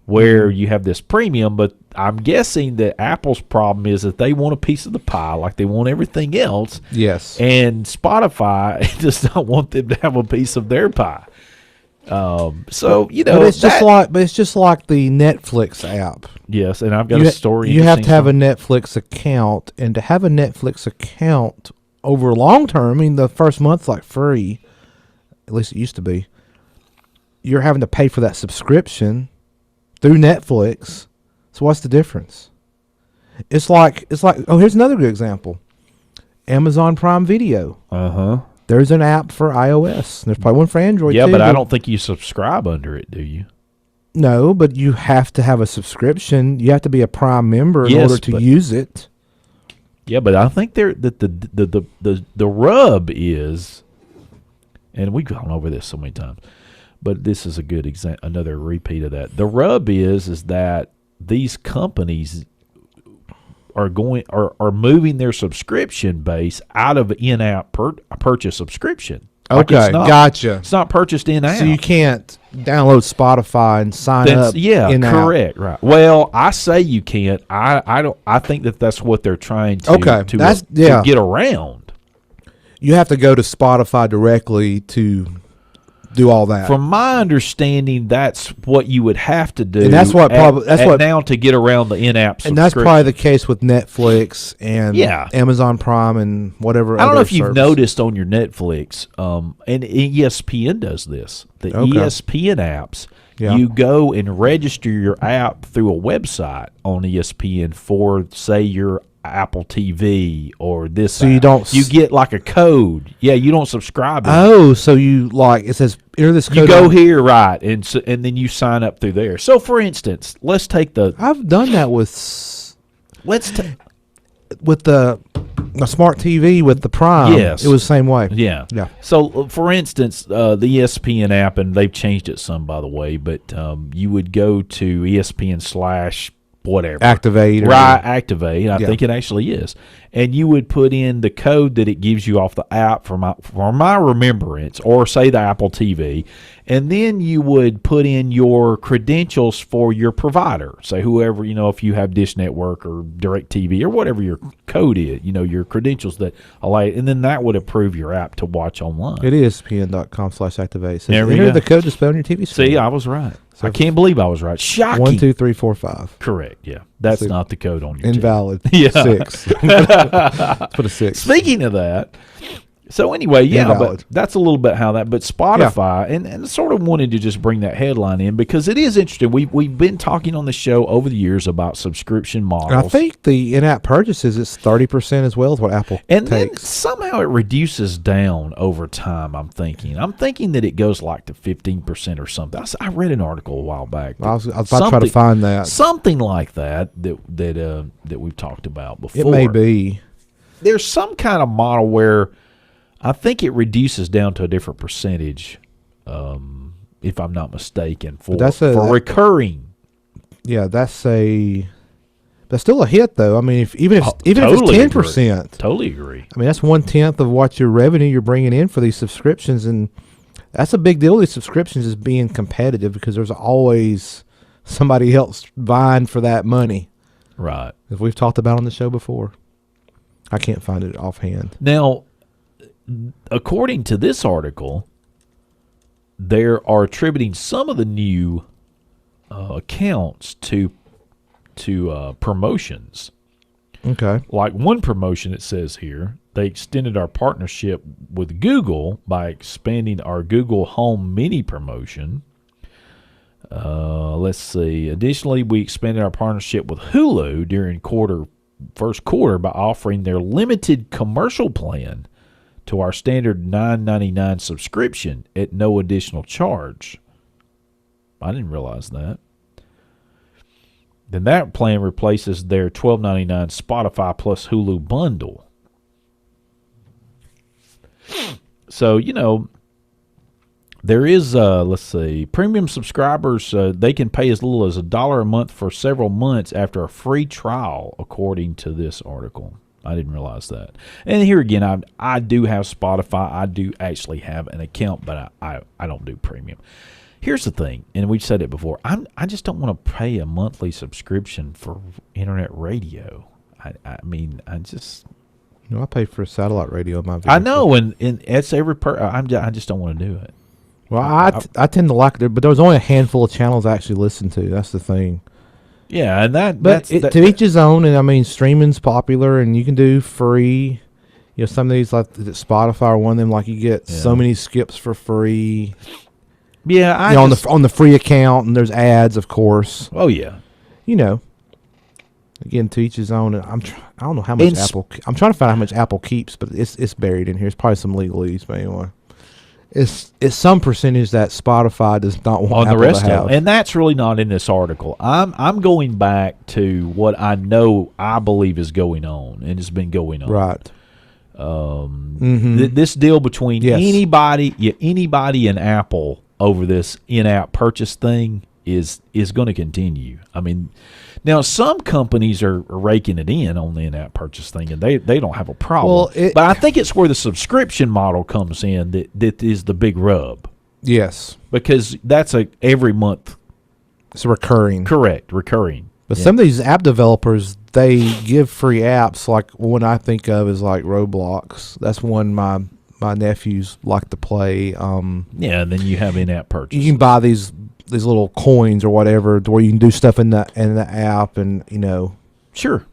where you have this premium, but I'm guessing that Apple's problem is that they want a piece of the pie like they want everything else. Yes. And Spotify does not want them to have a piece of their pie. So, you know, but it's just like the Netflix app. Yes, and I've got a story. You have to have a Netflix account, and to have a Netflix account over long term, I mean, the first month's like free. At least it used to be. You're having to pay for that subscription through Netflix. So what's the difference? It's like oh, here's another good example. Amazon Prime Video. Uh-huh. There's an app for iOS. There's probably one for Android too. Yeah, but I don't think you subscribe under it, do you? No, but you have to have a subscription. You have to be a Prime member in order to use it. Yeah, but I think the rub is, and we've gone over this so many times, but this is a good another repeat of that. The rub is that these companies are moving their subscription base out of in-app purchase subscription. Okay, gotcha. It's not purchased in-app. So you can't download Spotify and sign up. Yeah, in-app. Correct. Right. Well, I say you can't. I don't. I think that's what they're trying to get around. You have to go to Spotify directly to do all that. From my understanding, that's what you would have to do. And that's what now to get around the in-app subscription. And that's probably the case with Netflix and Amazon Prime and whatever. I don't know if you've noticed on your Netflix, and ESPN does this. The ESPN apps, you go and register your app through a website on ESPN for, say, your Apple TV or this. So you don't. You get like a code. Yeah, you don't subscribe. Oh, so you it says enter this code. You go here, right, and then you sign up through there. So, for instance, let's take I've done that with. With the smart TV with the Prime. Yes, it was the same way. Yeah. So, for instance, the ESPN app, and they've changed it some, by the way, but you would go to ESPN/ whatever. Activate. Activate. I think it actually is. And you would put in the code that it gives you off the app for my remembrance, or say the Apple TV, and then you would put in your credentials for your provider. Say whoever, if you have Dish Network or DirecTV or whatever your code is, your credentials that allow it, and then that would approve your app to watch online. It is ESPN.com/activate. There we enter go. The code display on your TV screen. See, I was right. So I can't believe I was right. Shocking. 1, 2, 3, 4, 5. Correct. Yeah, that's not the code on your invalid. TV. Yeah, 6. Let's put a 6. Speaking of that, so anyway, but that's a little bit how that. But Spotify, and sort of wanted to just bring that headline in because it is interesting. We've been talking on the show over the years about subscription models. And I think the in-app purchases is 30% as well as what Apple and takes. Then somehow it reduces down over time. I'm thinking that it goes like to 15% or something. I read an article a while back. I was about to try to find that. Something like that we've talked about before. It may be. There's some kind of model where I think it reduces down to a different percentage, if I'm not mistaken, for recurring. Yeah, that's still a hit though. I mean, even if it's 10%, totally agree. I mean, that's 1/10 of what your revenue you're bringing in for these subscriptions, and that's a big deal. These subscriptions is being competitive because there's always somebody else vying for that money. Right, as we've talked about on the show before. I can't find it offhand now. According to this article, they are attributing some of the new accounts to promotions. Okay. Like one promotion, it says here, they extended our partnership with Google by expanding our Google Home Mini promotion. Let's see. Additionally, we expanded our partnership with Hulu during first quarter by offering their limited commercial plan to our standard $9.99 subscription at no additional charge. I didn't realize that. Then that plan replaces their $12.99 Spotify plus Hulu bundle. So, there is, let's see, premium subscribers, they can pay as little as $1 a month for several months after a free trial, according to this article. I didn't realize that. And here again, I do have Spotify. I do actually have an account, but I don't do premium. Here's the thing, and we've said it before. I just don't want to pay a monthly subscription for internet radio. I mean, I pay for satellite radio in my vehicle. I know, and it's every I just don't want to do it. Well, I tend to like it, but there's only a handful of channels I actually listen to. That's the thing. Yeah, and to each his own. And I mean, streaming's popular, and you can do free. Some of these like Spotify or one of them, like you get so many skips for free. Yeah, on the free account, and there's ads, of course. Oh yeah. Again, to each his own. And I don't know how much Apple. I'm trying to find out how much Apple keeps, but it's buried in here. It's probably some legalese, but anyway. It's some percentage that Spotify does not want on Apple the rest to have. of them. And that's really not in this article. I'm going back to what I believe is going on, and it's been going on. Right. This deal between anybody and Apple over this in-app purchase thing is going to continue. I mean, now some companies are raking it in on the in-app purchase thing, and they don't have a problem. But I think it's where the subscription model comes in that is the big rub. Yes, because that's every month. It's recurring. Correct, recurring. But some of these app developers, they give free apps. Like one I think of is like Roblox. That's one my nephews like to play. And then you have in-app purchase. You can buy these little coins or whatever, where you can do stuff in the app, and Sure.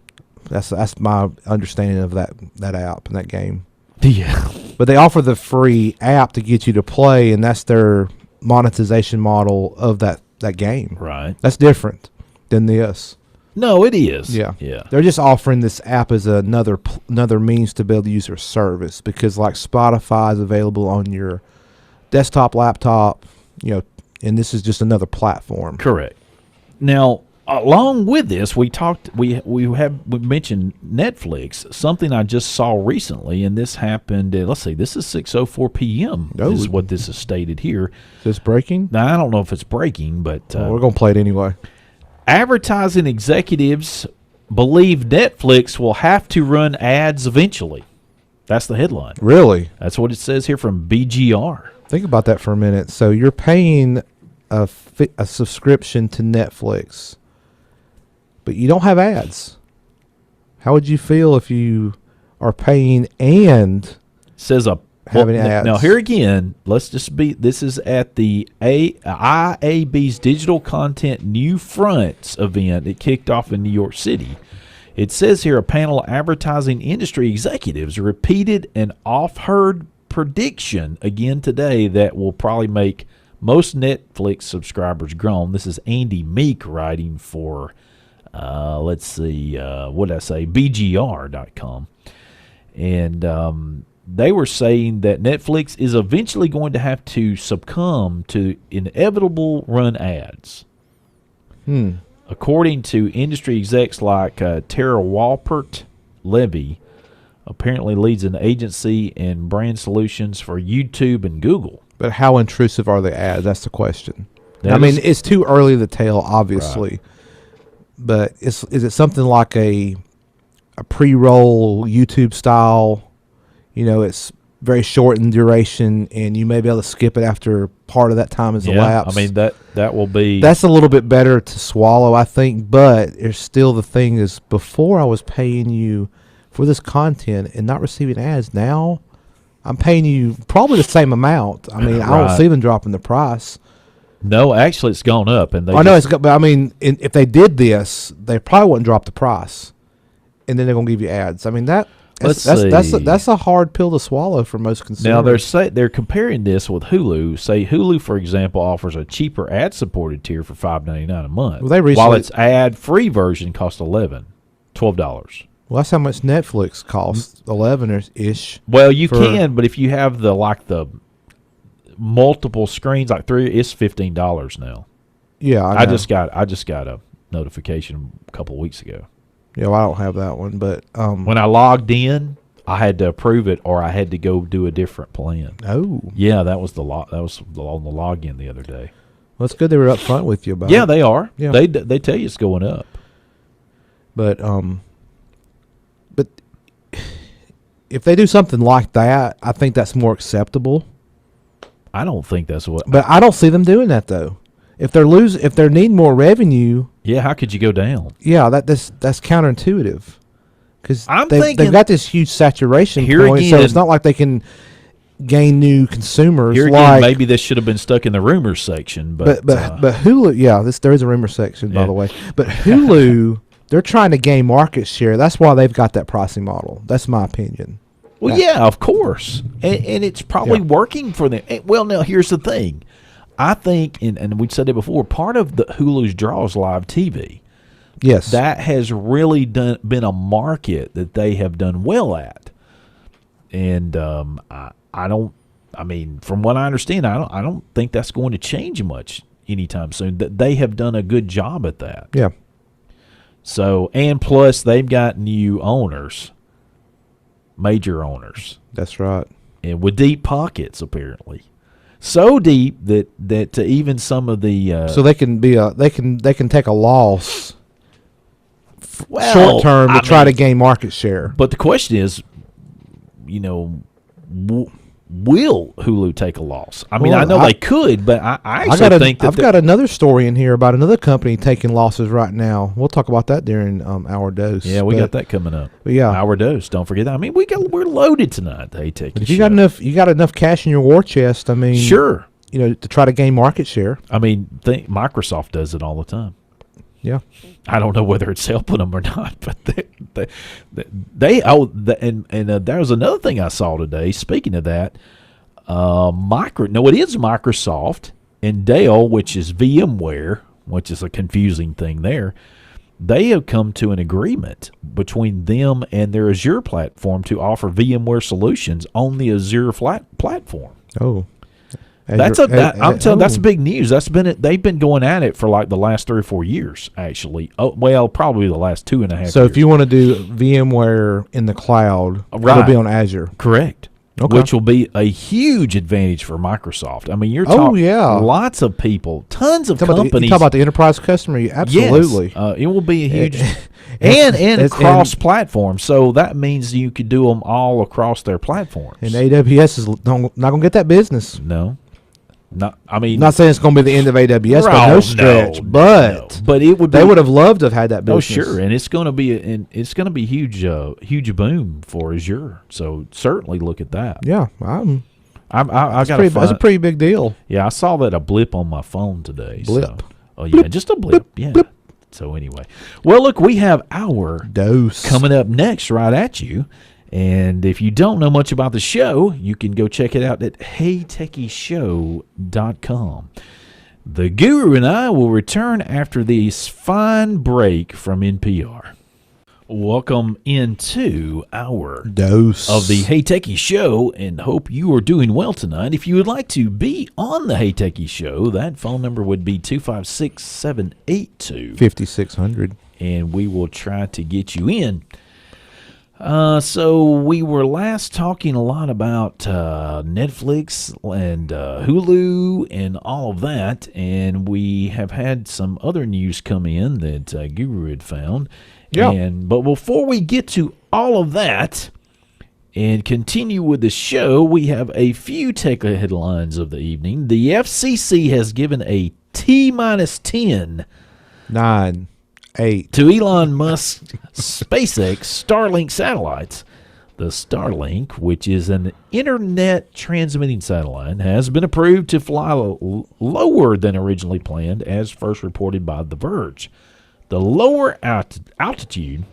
That's my understanding of that app and that game. Yeah. But they offer the free app to get you to play, and that's their monetization model of that game. Right. That's different than this. No, it is. Yeah. Yeah. They're just offering this app as another means to be able to use their service, because like Spotify is available on your desktop, laptop, and this is just another platform. Correct. Now, along with this, we mentioned Netflix, something I just saw recently, and this happened. Let's see, this is 6:04 p.m. This is what this is stated here. Is this breaking? Now, I don't know if it's breaking, but we're gonna play it anyway. Advertising executives believe Netflix will have to run ads eventually. That's the headline. Really? That's what it says here from BGR. Think about that for a minute. So you're paying a subscription to Netflix, but you don't have ads. How would you feel if you are paying and says having ads? Now here again, this is at the IAB's Digital Content New Fronts event. It kicked off in New York City. It says here a panel of advertising industry executives repeated an oft-heard prediction again today that will probably make most Netflix subscribers groan. This is Andy Meek writing for, BGR.com. And they were saying that Netflix is eventually going to have to succumb to inevitable run ads. According to industry execs like Tara Walpert Levy, apparently leads an agency and brand solutions for YouTube and Google. But how intrusive are the ads? That's the question. It's too early to tell, obviously. Right. But is it something like a pre-roll YouTube style? It's very short in duration, and you may be able to skip it after part of that time has elapsed. That will be... That's a little bit better to swallow, I think. But there's still the thing is, before I was paying you for this content and not receiving ads, now I'm paying you probably the same amount. I don't see them dropping the price. No, actually, it's gone up, and if they did this, they probably wouldn't drop the price, and then they're gonna give you ads. That's a hard pill to swallow for most consumers. Now they're comparing this with Hulu. Say Hulu, for example, offers a cheaper ad-supported tier for $5.99 a month, while its ad-free version costs $12. Well, that's how much Netflix costs, 11-ish. Well, you can, but if you have the multiple screens, like 3, it's $15 now. Yeah, I just got a notification a couple of weeks ago. Yeah, well, I don't have that one, but when I logged in, I had to approve it, or I had to go do a different plan. Oh, yeah, that was on the login the other day. Well, it's good they were up front with you about it. Yeah, they are. Yeah. They tell you it's going up. But if they do something like that, I think that's more acceptable. I don't think that's what. But I don't see them doing that though. If they're needing more revenue, yeah, how could you go down? Yeah, that's counterintuitive. Because they've got this huge saturation point, again, so it's not like they can gain new consumers. Here again, maybe this should have been stuck in the rumors section, but Hulu, yeah, there is a rumor section by the way. But Hulu, they're trying to gain market share. That's why they've got that pricing model. That's my opinion. Well, yeah, of course, and it's probably working for them. Well, now here's the thing. I think, and we said it before, part of the Hulu's draw is live TV. Yes, that has really been a market that they have done well at, and I don't. I mean, from what I understand, I don't think that's going to change much anytime soon. That they have done a good job at that. Yeah. So, and plus they've got new owners, major owners. That's right, and with deep pockets apparently. So deep that even some of the so they can take a loss short term to try to gain market share. But the question is, will Hulu take a loss? I mean, I know they could, but I actually think that I've got another story in here about another company taking losses right now. We'll talk about that during our dose. Yeah, we got that coming up. Yeah, our dose. Don't forget that. I mean, we're loaded tonight. Hey, Techies. If you got enough cash in your war chest, I mean, sure, to try to gain market share. I mean, Microsoft does it all the time. Yeah, I don't know whether it's helping them or not, but there was another thing I saw today. Speaking of that, it is Microsoft and Dell, which is VMware, which is a confusing thing there. They have come to an agreement between them and their Azure platform to offer VMware solutions on the Azure platform. Oh. I'm telling that's big news. They've been going at it for like the last 3 or 4 years, actually. Oh, well, probably the last 2.5 years. So if you want to do VMware in the cloud, it'll be on Azure. Correct. Okay. Which will be a huge advantage for Microsoft. I mean, you're talking lots of people, tons of companies. You talk about the enterprise customer, absolutely. Yes, it will be a huge and cross-platform. So that means you could do them all across their platforms. And AWS is not going to get that business. No. Not saying it's going to be the end of AWS, by no stretch. But it would. They would have loved to have had that business. Oh, sure, and it's going to be huge boom for Azure. So certainly look at that. Yeah, that's a pretty big deal. Yeah, I saw that a blip on my phone today. Blip. Just a blip. Yeah. Blip. So anyway, well, look, we have our dose coming up next right at you. And if you don't know much about the show, you can go check it out at HeyTechieShow.com. The Guru and I will return after this fine break from NPR. Welcome into our dose of the Hey Techie Show, and hope you are doing well tonight. If you would like to be on the Hey Techie Show, that phone number would be 256-782-5600, and we will try to get you in. So we were last talking a lot about Netflix and Hulu and all of that, and we have had some other news come in that Guru had found. Yeah. But before we get to all of that and continue with the show, we have a few tech headlines of the evening. The FCC has given a T-10 9 8 to Elon Musk's SpaceX Starlink satellites. The Starlink, which is an internet transmitting satellite, has been approved to fly lower than originally planned, as first reported by The Verge. The lower altitude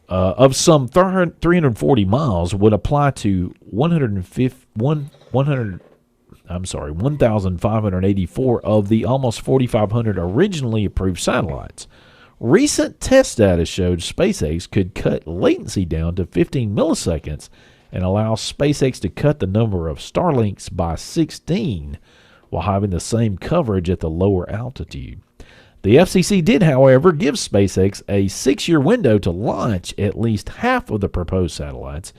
of some 340 miles would apply to 1,584 of the almost 4,500 originally approved satellites. Recent test data showed SpaceX could cut latency down to 15 milliseconds and allow SpaceX to cut the number of Starlinks by 16 while having the same coverage at the lower altitude. The FCC did, however, give SpaceX a 6-year window to launch at least half of the proposed satellites,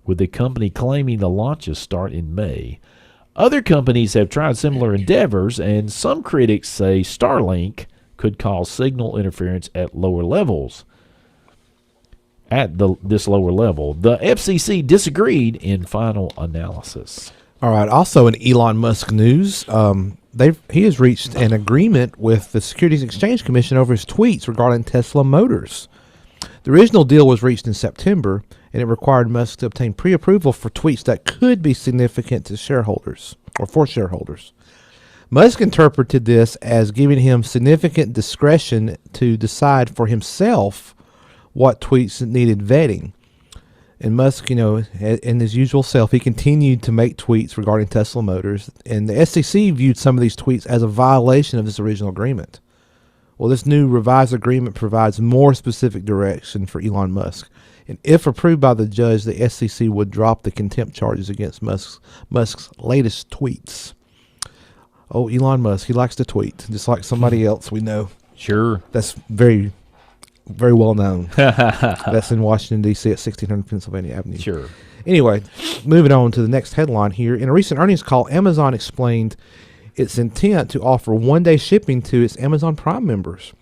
with the company claiming the launches start in May. Other companies have tried similar endeavors, and some critics say Starlink could cause signal interference at lower levels. This lower level, the FCC disagreed in final analysis. All right. Also, in Elon Musk news, he has reached an agreement with the Securities and Exchange Commission over his tweets regarding Tesla Motors. The original deal was reached in September, and it required Musk to obtain pre-approval for tweets that could be significant to shareholders or for shareholders. Musk interpreted this as giving him significant discretion to decide for himself what tweets needed vetting. And Musk, in his usual self, he continued to make tweets regarding Tesla Motors, and the SEC viewed some of these tweets as a violation of this original agreement. Well, this new revised agreement provides more specific direction for Elon Musk, and if approved by the judge, the SEC would drop the contempt charges against Musk's latest tweets. Oh, Elon Musk, he likes to tweet, just like somebody else we know. Sure. That's very, very well known. That's in Washington, D.C. at 1600 Pennsylvania Avenue. Sure. Anyway, moving on to the next headline here. In a recent earnings call, Amazon explained its intent to offer one-day shipping to its Amazon Prime members.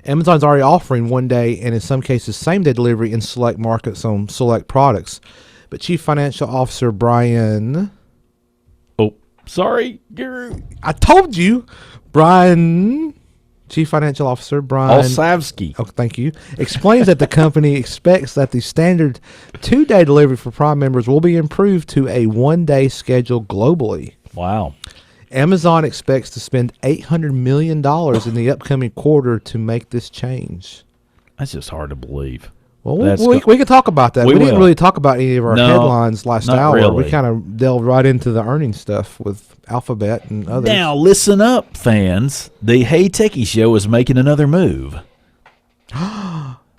Amazon's already offering one-day and in some cases same-day delivery in select markets on select products. But Chief Financial Officer Brian... Oh, sorry, Guru. I told you. Chief Financial Officer Brian Olsavsky. Oh, thank you. Explains that the company expects that the standard 2-day delivery for Prime members will be improved to a 1-day schedule globally. Wow. Amazon expects to spend $800 million in the upcoming quarter to make this change. That's just hard to believe. Well, we could talk about that. We didn't really talk about any of our headlines last hour. Really. We kind of delved right into the earnings stuff with Alphabet and others. Now, listen up, fans. The Hey Techie Show is making another move.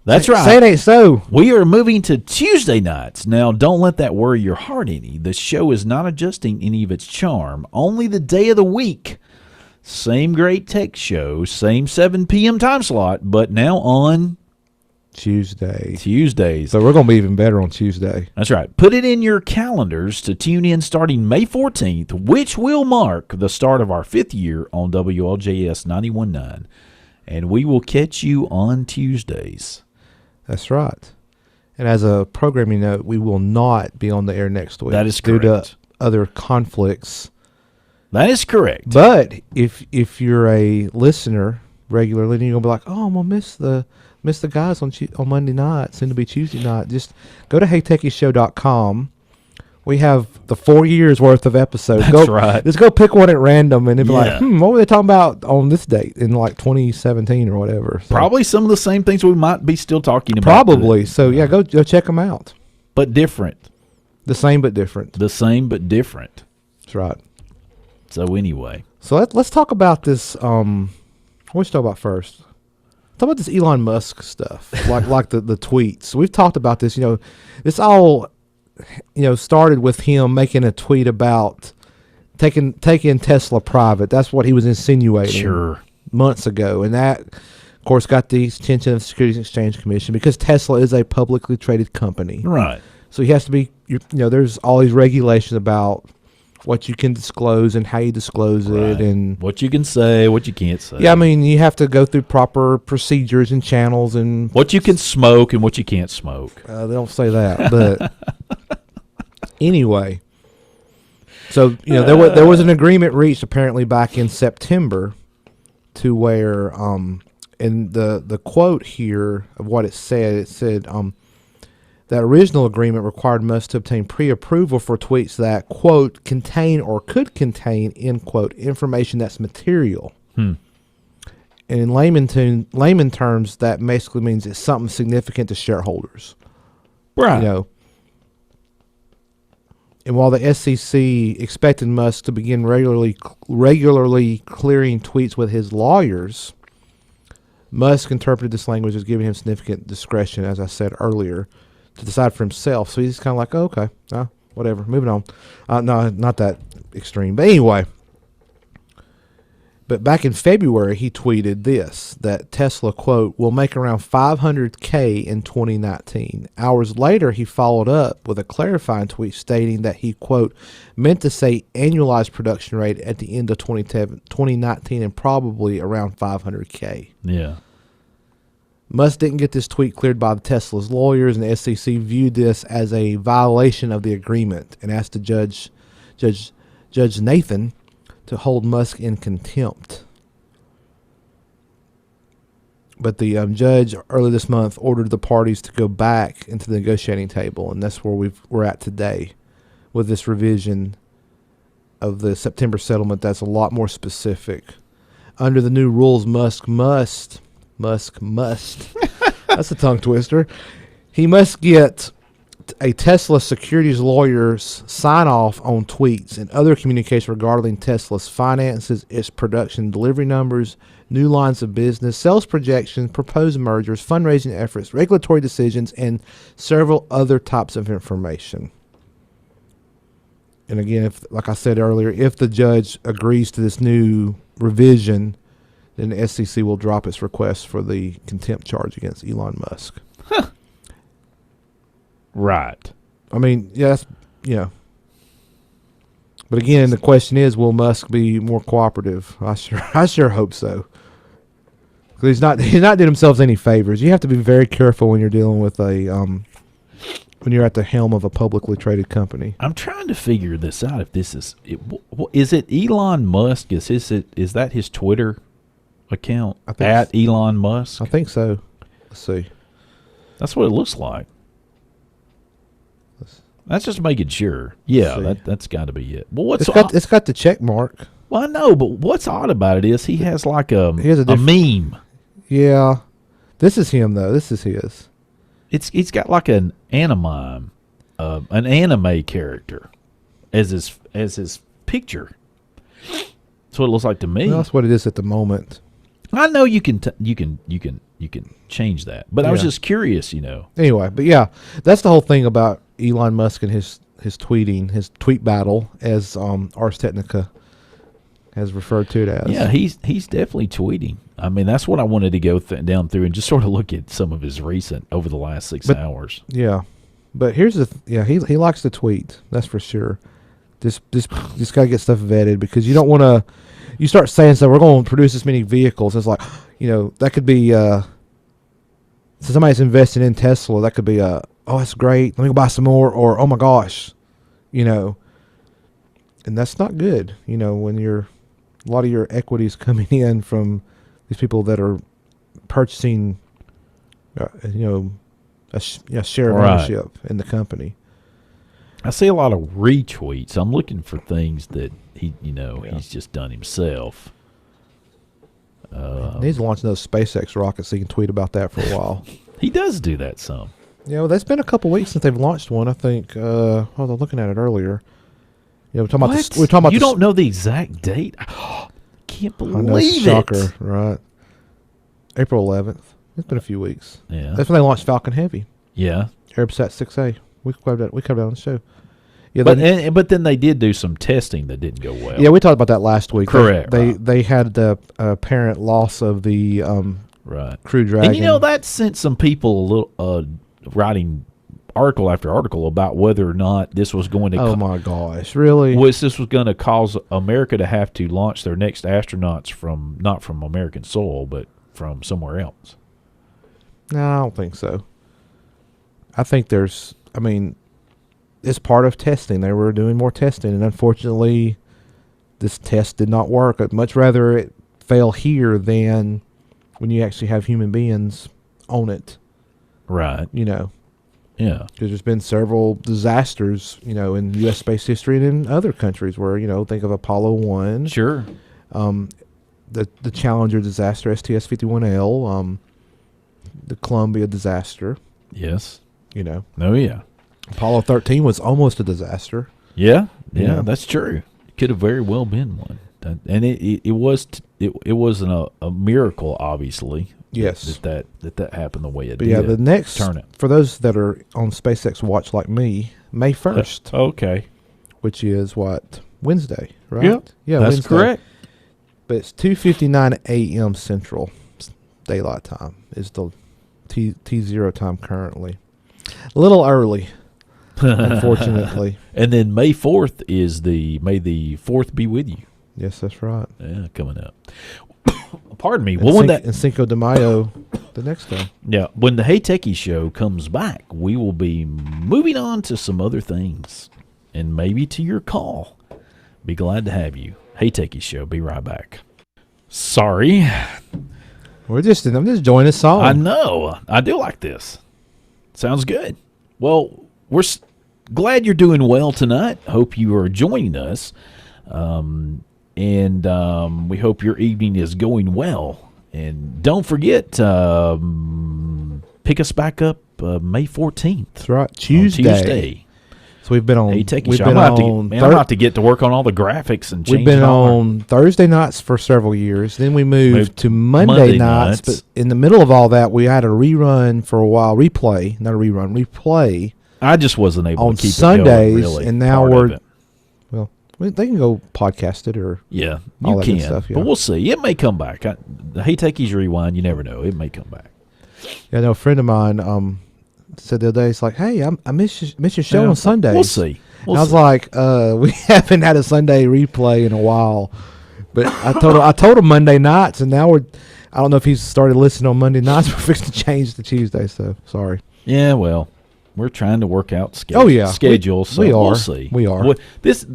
That's right. Say it ain't so. We are moving to Tuesday nights. Now, don't let that worry your heart any. The show is not adjusting any of its charm. Only the day of the week. Same great tech show, same 7 p.m. time slot, but now on Tuesdays. So we're going to be even better on Tuesday. That's right. Put it in your calendars to tune in starting May 14th, which will mark the start of our 5th year on WLJS 91.9. And we will catch you on Tuesdays. That's right. And as a programming note, we will not be on the air next week. That is correct. Due to other conflicts. That is correct. But if you're a listener regularly, then you're going to be like, oh, I'm going to miss the guys on Monday night, soon to be Tuesday night. Just go to heytechieshow.com. We have the 4 years worth of episodes. That's right. Just go pick one at random and it'll be like, what were they talking about on this date in like 2017 or whatever? So probably some of the same things we might be still talking about. Probably. So yeah, go check them out. But different. The same but different. The same but different. That's right. So anyway. So let's talk about this. What should we talk about first? Talk about this Elon Musk stuff, like the tweets. We've talked about this. This all started with him making a tweet about taking Tesla private. That's what he was insinuating months ago, and that, of course, got the attention of the Securities and Exchange Commission because Tesla is a publicly traded company, right? So he has to be. There's all these regulations about what you can disclose and how you disclose it, and what you can say, what you can't say. Yeah, I mean, you have to go through proper procedures and channels, and what you can smoke and what you can't smoke. They don't say that, but anyway. So there was an agreement reached apparently back in September, to where and the quote here of what it said that original agreement required Musk to obtain pre-approval for tweets that, quote, contain or could contain, end quote, information that's material. And in layman terms, that basically means it's something significant to shareholders. Right. You know. And while the SEC expected Musk to begin regularly clearing tweets with his lawyers, Musk interpreted this language as giving him significant discretion, as I said earlier, to decide for himself. So he's kind of like, oh, okay, whatever, moving on. No, not that extreme. But anyway, but back in February, he tweeted this, that Tesla, quote, will make around $500K in 2019. Hours later, he followed up with a clarifying tweet stating that he, quote, meant to say annualized production rate at the end of 2019 and probably around $500K. Yeah. Musk didn't get this tweet cleared by the Tesla's lawyers, and the SEC viewed this as a violation of the agreement and asked the Judge Nathan to hold Musk in contempt. But the judge early this month ordered the parties to go back into the negotiating table, and that's where we're at today with this revision of the September settlement that's a lot more specific. Under the new rules, Musk must, that's a tongue twister, he must get a Tesla securities lawyer's sign-off on tweets and other communication regarding Tesla's finances, its production delivery numbers, new lines of business, sales projections, proposed mergers, fundraising efforts, regulatory decisions, and several other types of information. And again, if, like I said earlier, if the judge agrees to this new revision, then the SEC will drop its request for the contempt charge against Elon Musk. Right. I mean, yes, But again, the question is, will Musk be more cooperative? I sure hope so. Because he's not doing himself any favors. You have to be very careful when you're dealing with when you're at the helm of a publicly traded company. I'm trying to figure this out. If this is it Elon Musk? Is that his Twitter account at Elon Musk? I think so. Let's see. That's what it looks like. That's just making sure. Yeah, that's got to be it. Well, it's got the check mark. Well, I know, but what's odd about it is he has like a meme. Yeah, this is him though. This is his. He's got like an anime character as his picture. That's what it looks like to me. Well, that's what it is at the moment. I know you can change that, but I was just curious, Anyway, but yeah, that's the whole thing about Elon Musk and his tweeting, his tweet battle, as Ars Technica has referred to it as. Yeah, he's definitely tweeting. I mean, that's what I wanted to go down through and just sort of look at some of his recent over the last 6 hours. Yeah, but here's he likes to tweet. That's for sure. Just gotta get stuff vetted, because you don't want to. You start saying stuff, we're going to produce this many vehicles. It's like, that could be, so somebody's investing in Tesla. That could be, oh, that's great. Let me go buy some more. Or, oh my gosh, and that's not good. When a lot of your equity is coming in from these people that are purchasing, a share of ownership in the company. I see a lot of retweets. I'm looking for things that he's just done himself. He needs to launch those SpaceX rockets so he can tweet about that for a while. He does do that some. Yeah, well, that's been a couple weeks since they've launched one. I think. I was looking at it earlier. We're talking about. You don't know the exact date? Can't believe it. Shocker, right? April 11th. It's been a few weeks. Yeah, that's when they launched Falcon Heavy. Yeah, Arabsat 6A. We covered that on the show. Yeah, but then they did do some testing that didn't go well. Yeah, we talked about that last week. Correct. They had the apparent loss of the Crew Dragon. And that sent some people a little writing article after article about whether or not this was going to. Oh my gosh! Really? This was going to cause America to have to launch their next astronauts not from American soil, but from somewhere else. No, I don't think so. I think it's part of testing. They were doing more testing, and unfortunately, this test did not work. I'd much rather it fail here than when you actually have human beings on it. Right. Yeah. Because there's been several disasters, in U.S. space history and in other countries where, think of Apollo 1. Sure. the Challenger disaster, STS-51L, the Columbia disaster. Yes. You know. Oh yeah. Apollo 13 was almost a disaster. Yeah. You Yeah, know. that's true. It could have very well been one. And it wasn't a miracle, obviously. Yes. That happened the way it But did. yeah, the next turn it. for those that are on SpaceX Watch like me, May 1st, Okay. which is what, Wednesday, right? Yep. Yeah, That's Wednesday. correct. But it's 2:59 a.m. Central Daylight Time is the T0 time currently. A little early, unfortunately. And then May 4th is May the 4th be with you. Yes, that's right. Yeah, coming up. Pardon me. And, Well, and Cinco de Mayo the next day. Yeah, when the Hey Techies show comes back, we will be moving on to some other things and maybe to your call. Be glad to have you. Hey Techies show. Be right back. Sorry. I'm just enjoying this song. I know. I do like this. Sounds good. Well, we're glad you're doing well tonight. Hope you are joining us. And we hope your evening is going well. And don't forget, pick us back up May 14th. That's right. Tuesday. So we've been on. Hey, take a we've shot. been I'm on. about to get to work on all the graphics and change. We've been on Thursday nights for several years. Then we moved to Monday nights. But in the middle of all that, we had a rerun for a while. Replay. I just wasn't able on to keep Sundays, it going, really, and now part of it. they can go podcast it or yeah, all you that can. good stuff, yeah. But we'll see. It may come back. The Hey Techies Rewind. You never know. It may come back. Yeah, I know a friend of mine said the other day, it's like, hey, I miss your show on Sundays. We'll see. I was like, we haven't had a Sunday replay in a while. But I told him Monday nights, and now I don't know if he's started listening on Monday nights. We're fixing to change to Tuesday, so sorry. Yeah, well, we're trying to work out We schedules. So are. We'll see. We are.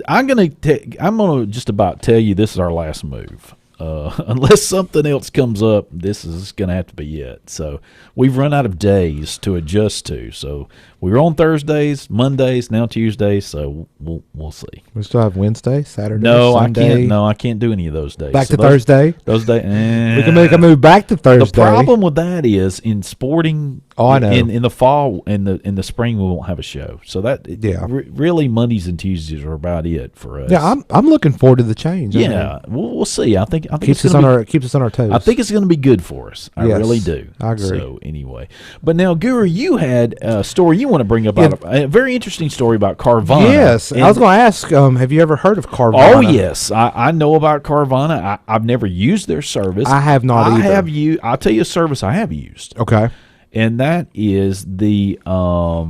I'm gonna just about tell you this is our last move. Unless something else comes up, this is going to have to be it. So we've run out of days to adjust to. So we were on Thursdays, Mondays, now Tuesdays. So we'll see. We still have Wednesday, Saturday, No, Sunday. I can't. No, I can't do any of those days. Back to Thursday. Those days. We can make a move back to Thursday. The problem with that is in sporting. Oh, I know. In the fall, in the spring, we won't have a show. So that really Mondays and Tuesdays are about it for us. Yeah, I'm looking forward to the change. Yeah, we'll see. I think keeps us on our toes. I think it's going to be good for us. I Yes, really do. I agree. So anyway, but now Guru, you had a story you want to bring up a very interesting story about Carvana. Yes, I was going to ask. Have you ever heard of Carvana? Oh yes, I know about Carvana. I've never used their service. I have not either. I'll tell you a service I have used. Okay. And that is the I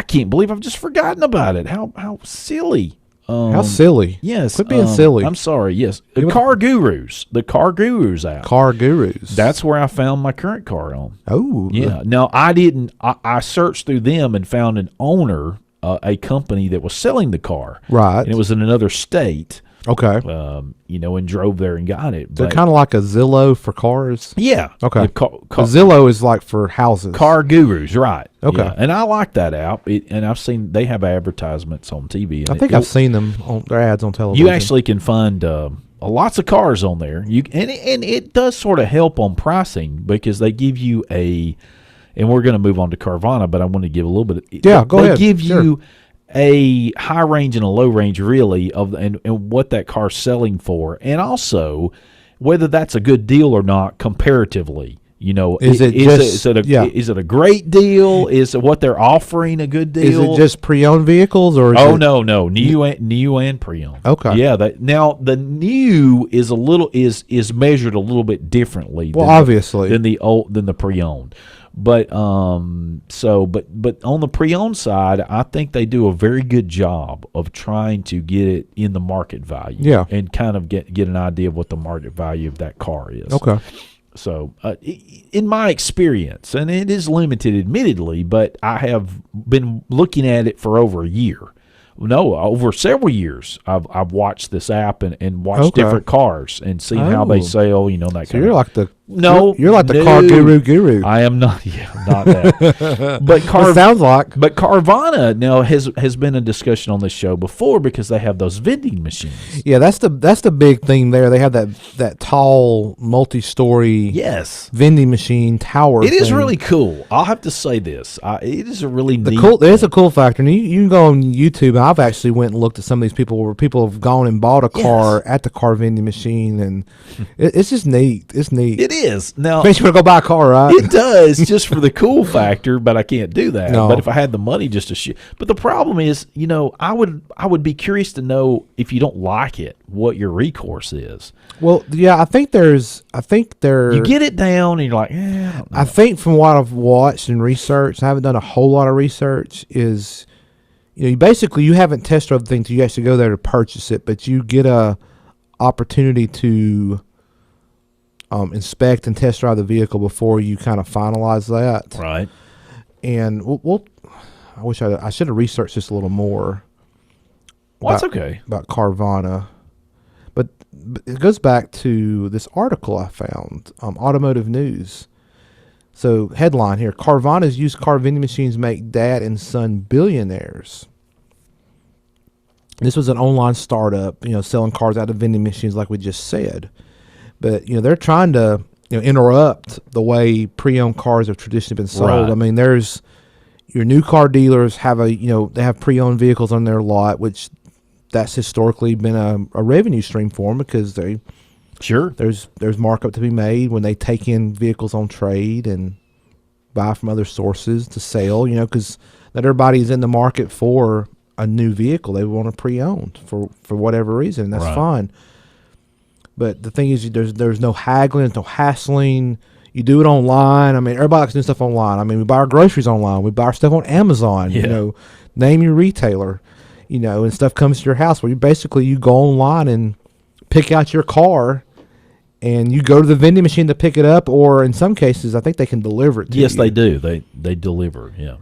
can't believe I've just forgotten about it. How silly. How silly. Yes. Quit being silly. I'm sorry. Yes. The Car Gurus app. Car Gurus. That's where I found my current car on. Oh. Yeah. Now, I searched through them and found an owner, a company that was selling the car. Right. And it was in another state. Okay. And drove there and got it. They're kind of like a Zillow for cars. Yeah. Okay. A Zillow is like for houses. Car Gurus, right. Okay. Yeah. And I like that app. And I've seen they have advertisements on TV. And I think I've seen them on their ads on television. You actually can find lots of cars on there. And it does sort of help on pricing because they give you and we're going to move on to Carvana, but I want to give a little bit. Go ahead. They give you a high range and a low range really and what that car's selling for, and also whether that's a good deal or not comparatively. Is it a great deal? Is it what they're offering a good deal? Is it just pre-owned vehicles or? No, new and pre-owned. Okay. Yeah. Now the new is is measured a little bit differently. Well, obviously than the pre-owned. But but on the pre-owned side, I think they do a very good job of trying to get it in the market value. Yeah. And kind of get an idea of what the market value of that car is. Okay. So in my experience, and it is limited admittedly, but I have been looking at it for over a year. No, over several years, I've watched this app and watched different cars and seen how they sell. That. So you're like the No, you're like the car guru. I am not. Yeah, not that. But It sounds like. But Carvana now has been a discussion on this show before because they have those vending machines. Yeah, that's the big thing there. They have that tall multi-story Yes, vending machine tower. it is thing. really cool. I'll have to say this. It is a really neat. There's a cool factor. And you can go on YouTube. And I've actually went and looked at some of these people where people have gone and bought a car at the car vending machine, and it's just neat. It's neat. It is. Now, Makes you want to go buy a car, right? it does just for the cool factor, but I can't do that. No. But if I had the money just to shoot. But the problem is, I would be curious to know if you don't like it, what your recourse is. Well, yeah, I think there. You get it down and you're like, I don't know. I think from what I've watched and researched, I haven't done a whole lot of research. Is you haven't test drove the thing until you actually go there to purchase it, but you get a opportunity to inspect and test drive the vehicle before you kind of finalize that. Right. And I wish I should have researched this a little more. Well, that's okay. About Carvana. But it goes back to this article I found, Automotive News. So, headline here, Carvana's used car vending machines make dad and son billionaires. This was an online startup, selling cars out of vending machines like we just said. But, they're trying to, interrupt the way pre-owned cars have traditionally been sold. Right. I mean, there's your new car dealers have they have pre-owned vehicles on their lot, which that's historically been a revenue stream for them because there's markup to be made when they take in vehicles on trade and buy from other sources to sell, because not everybody's in the market for a new vehicle. They want a pre-owned for whatever reason, and that's fine. But the thing is, there's no haggling, there's no hassling. You do it online. I mean, everybody likes to do stuff online. I mean, we buy our groceries online. We buy our stuff on Amazon. Yeah. Name your retailer, and stuff comes to your house where you go online and pick out your car, and you go to the vending machine to pick it up, or in some cases, I think they can deliver it to you. Yes, they do. They deliver, yeah.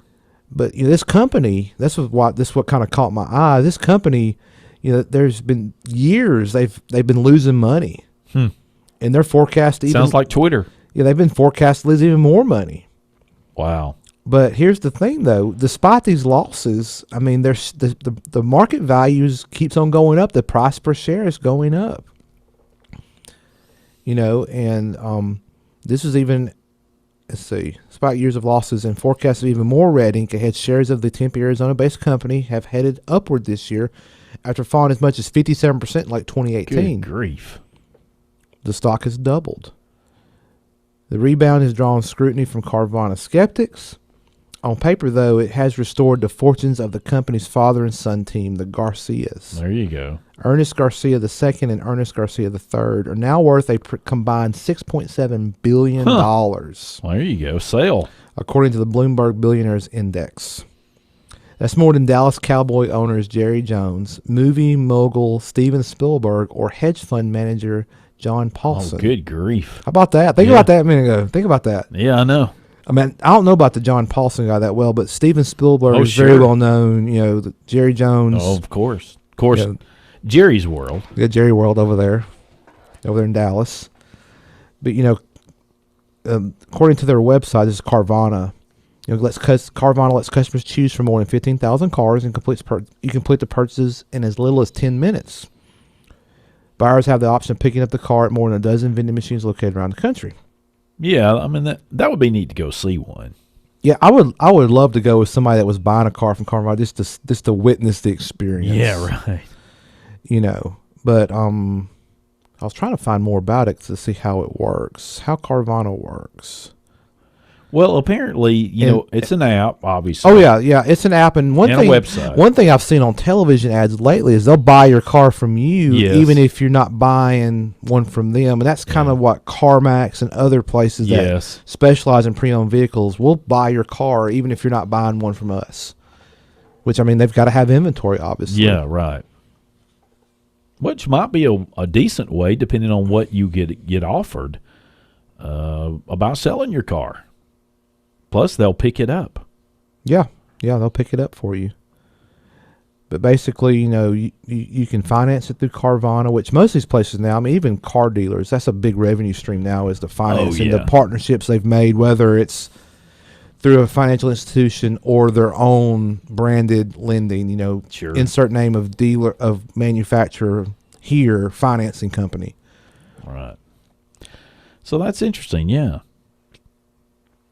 But this company, this what kind of caught my eye. This company, there's been years they've been losing money, and they're forecast to sounds like Twitter. Yeah, they've been forecast to lose even more money. Wow. But here's the thing, though. Despite these losses, I mean, there's the market values keeps on going up. The price per share is going up. And this is even, let's see, despite years of losses and forecasts of even more red ink ahead, shares of the Tempe, Arizona-based company have headed upward this year after falling as much as 57% in like 2018. Good grief. The stock has doubled. The rebound has drawn scrutiny from Carvana skeptics. On paper, though, it has restored the fortunes of the company's father and son team, the Garcias. There you go. Ernest Garcia II and Ernest Garcia III are now worth a combined $6.7 billion, Well, there you go. Sale. according to the Bloomberg Billionaires Index. That's more than Dallas Cowboy owners Jerry Jones, movie mogul Steven Spielberg, or hedge fund manager John Paulson. Oh, good grief. How about that? Think about that a minute ago. Think about that. Yeah, I know. I mean, I don't know about the John Paulson guy that well, but Steven Spielberg is very well known. Jerry Jones. Oh, of course. Of course. Jerry's World. Yeah, Jerry World over there in Dallas. But, according to their website, this is Carvana. Carvana lets customers choose from more than 15,000 cars and you complete the purchases in as little as 10 minutes. Buyers have the option of picking up the car at more than a dozen vending machines located around the country. Yeah, I mean that would be neat to go see one. Yeah, I would love to go with somebody that was buying a car from Carvana just to witness the experience. Yeah, right. But I was trying to find more about it to see how it works, how Carvana works. Well, apparently, it's an app, obviously. Oh yeah, it's an app, and a website. One thing I've seen on television ads lately is they'll buy your car from you, even if you're not buying one from them, and that's kind of what CarMax and other places that specialize in pre-owned vehicles will buy your car, even if you're not buying one from us. Which, I mean, they've got to have inventory, obviously. Yeah, right. Which might be a decent way, depending on what you get offered about selling your car. Plus, they'll pick it up. Yeah, they'll pick it up for you. But basically, you can finance it through Carvana, which most of these places now, I mean, even car dealers, that's a big revenue stream now, is the finance and the partnerships they've made, whether it's through a financial institution or their own branded lending, Sure. insert name of dealer, of manufacturer here, financing company. Right. So that's interesting, yeah.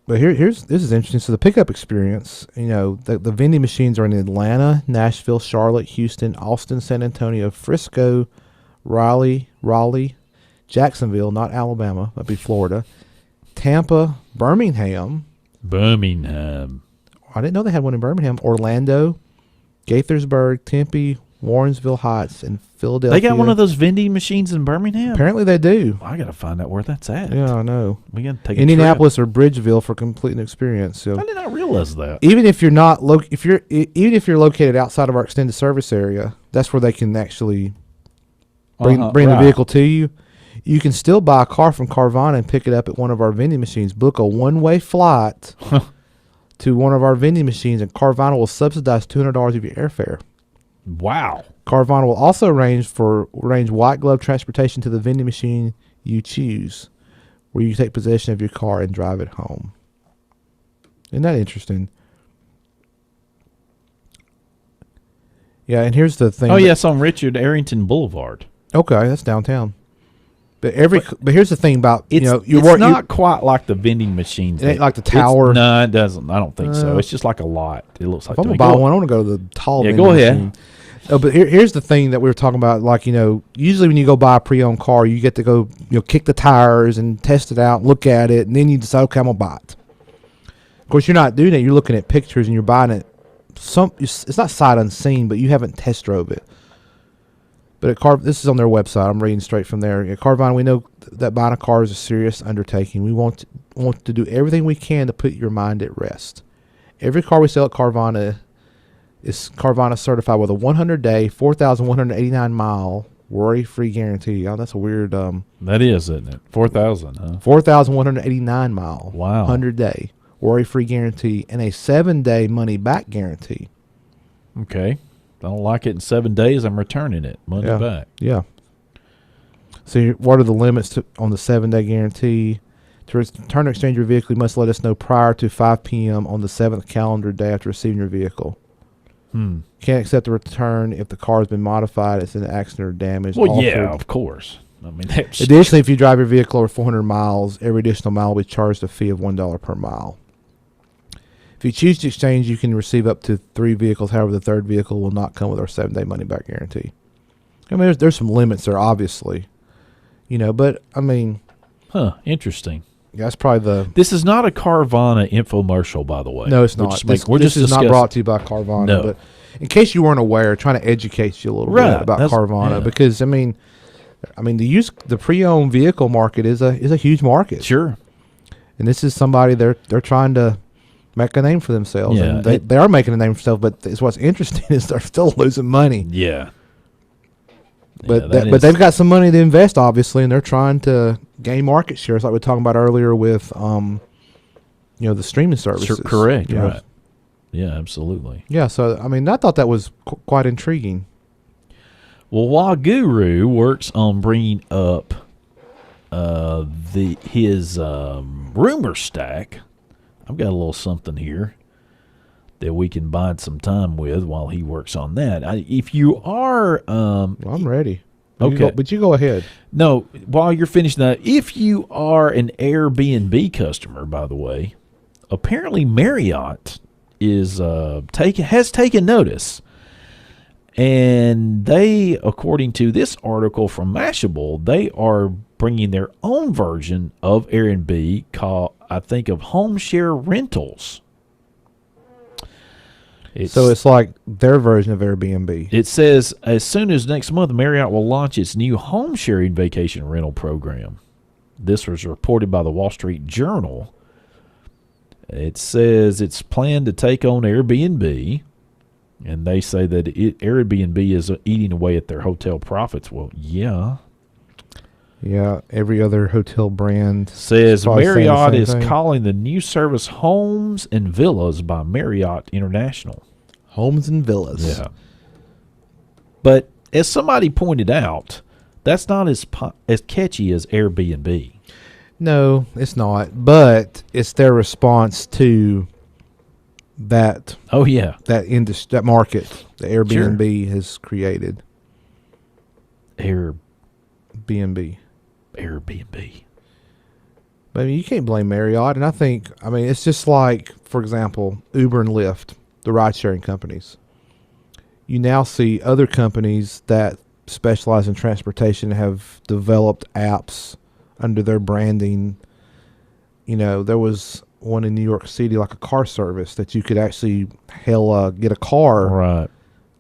But this is interesting. So the pickup experience, the vending machines are in Atlanta, Nashville, Charlotte, Houston, Austin, San Antonio, Frisco, Raleigh, Jacksonville, not Alabama, that'd be Florida, Tampa, Birmingham. I didn't know they had one in Birmingham. Orlando, Gaithersburg, Tempe, Warrensville Heights, and Philadelphia. They got one of those vending machines in Birmingham? Apparently they do. Well, I got to find out where that's at. Yeah, I know. We got to take Indianapolis or Bridgeville for completing the experience. So I did not realize that. even if you're not even if you're located outside of our extended service area, that's where they can actually bring the vehicle to you. You can still buy a car from Carvana and pick it up at one of our vending machines. Book a one-way flight to one of our vending machines, and Carvana will subsidize $200 of your airfare. Wow. Carvana will also arrange white glove transportation to the vending machine you choose, where you take possession of your car and drive it home. Isn't that interesting? Yeah, and here's the thing. Oh, yes, on Richard Arrington Boulevard. Okay, that's downtown. But here's the thing about it's not quite like the vending machines. It ain't like the tower. No, it doesn't. I don't think so. It's just like a lot. It looks like. If I'm gonna buy one, I want to go to the tall. Yeah, vending go ahead. machine. Oh, but here's the thing that we were talking about. Like, usually when you go buy a pre-owned car, you get to go, kick the tires and test it out, look at it, and then you decide, okay, I'm gonna buy it. Of course, you're not doing that. You're looking at pictures and you're buying it. It's not sight unseen, but you haven't test drove it. But this is on their website. I'm reading straight from there. At Carvana, we know that buying a car is a serious undertaking. We want to do everything we can to put your mind at rest. Every car we sell at Carvana is Carvana certified with a 100-day, 4,189 mile worry-free guarantee. Oh, that's a weird. That is, isn't it? 4,000, huh? 4,189 mile. Wow. 100-day worry-free guarantee and a 7-day money-back guarantee. Okay. I don't like it in 7 days, I'm returning it. Money back. Yeah. So what are the limits on the 7-day guarantee? To return or exchange your vehicle, you must let us know prior to 5 p.m. on the 7th calendar day after receiving your vehicle. Can't accept the return if the car has been modified, it's an accident or damage. Well, yeah, of course. I mean, additionally, if you drive your vehicle over 400 miles, every additional mile will be charged a fee of $1 per mile. If you choose to exchange, you can receive up to 3 vehicles. However, the third vehicle will not come with our 7-day money-back guarantee. I mean, there's some limits there, obviously. But, I mean... Huh, interesting. That's probably This is not a Carvana infomercial, by the way. No, it's not. This is not brought to you by Carvana. No. But in case you weren't aware, trying to educate you a little bit about Carvana. Yeah. Because, I mean, the pre-owned vehicle market is a huge market. Sure. And this is somebody they're trying to make a name for themselves. Yeah, and they are making a name for themselves, but what's interesting is they're still losing money. Yeah. But they've got some money to invest, obviously, and they're trying to gain market shares, like we were talking about earlier with, the streaming services. Sure, correct. Right. Yeah, absolutely. Yeah. So I thought that was quite intriguing. Well, while Guru works on bringing up his rumor stack, I've got a little something here that we can bide some time with while he works on that. If you are... I'm ready. Okay. But you go ahead. No, while you're finishing that, if you are an Airbnb customer, by the way, apparently Marriott has taken notice. And they, according to this article from Mashable, they are bringing their own version of Airbnb called, I think, of home share rentals. So it's like their version of Airbnb. It says, as soon as next month, Marriott will launch its new home sharing vacation rental program. This was reported by the Wall Street Journal. It says it's planned to take on Airbnb, and they say that Airbnb is eating away at their hotel profits. Well, yeah. Yeah, every other hotel brand says Marriott is calling the new service Homes and Villas by Marriott International. Homes and Villas. Yeah. But as somebody pointed out, that's not as catchy as Airbnb. No, it's not. But it's their response to that. Oh yeah, that industry, that market, the Airbnb has created. Airbnb. But I mean, you can't blame Marriott, and I mean, it's just like, for example, Uber and Lyft, the ride-sharing companies. You now see other companies that specialize in transportation have developed apps under their branding. You know, there was one in New York City, like a car service that you could actually get a car, right,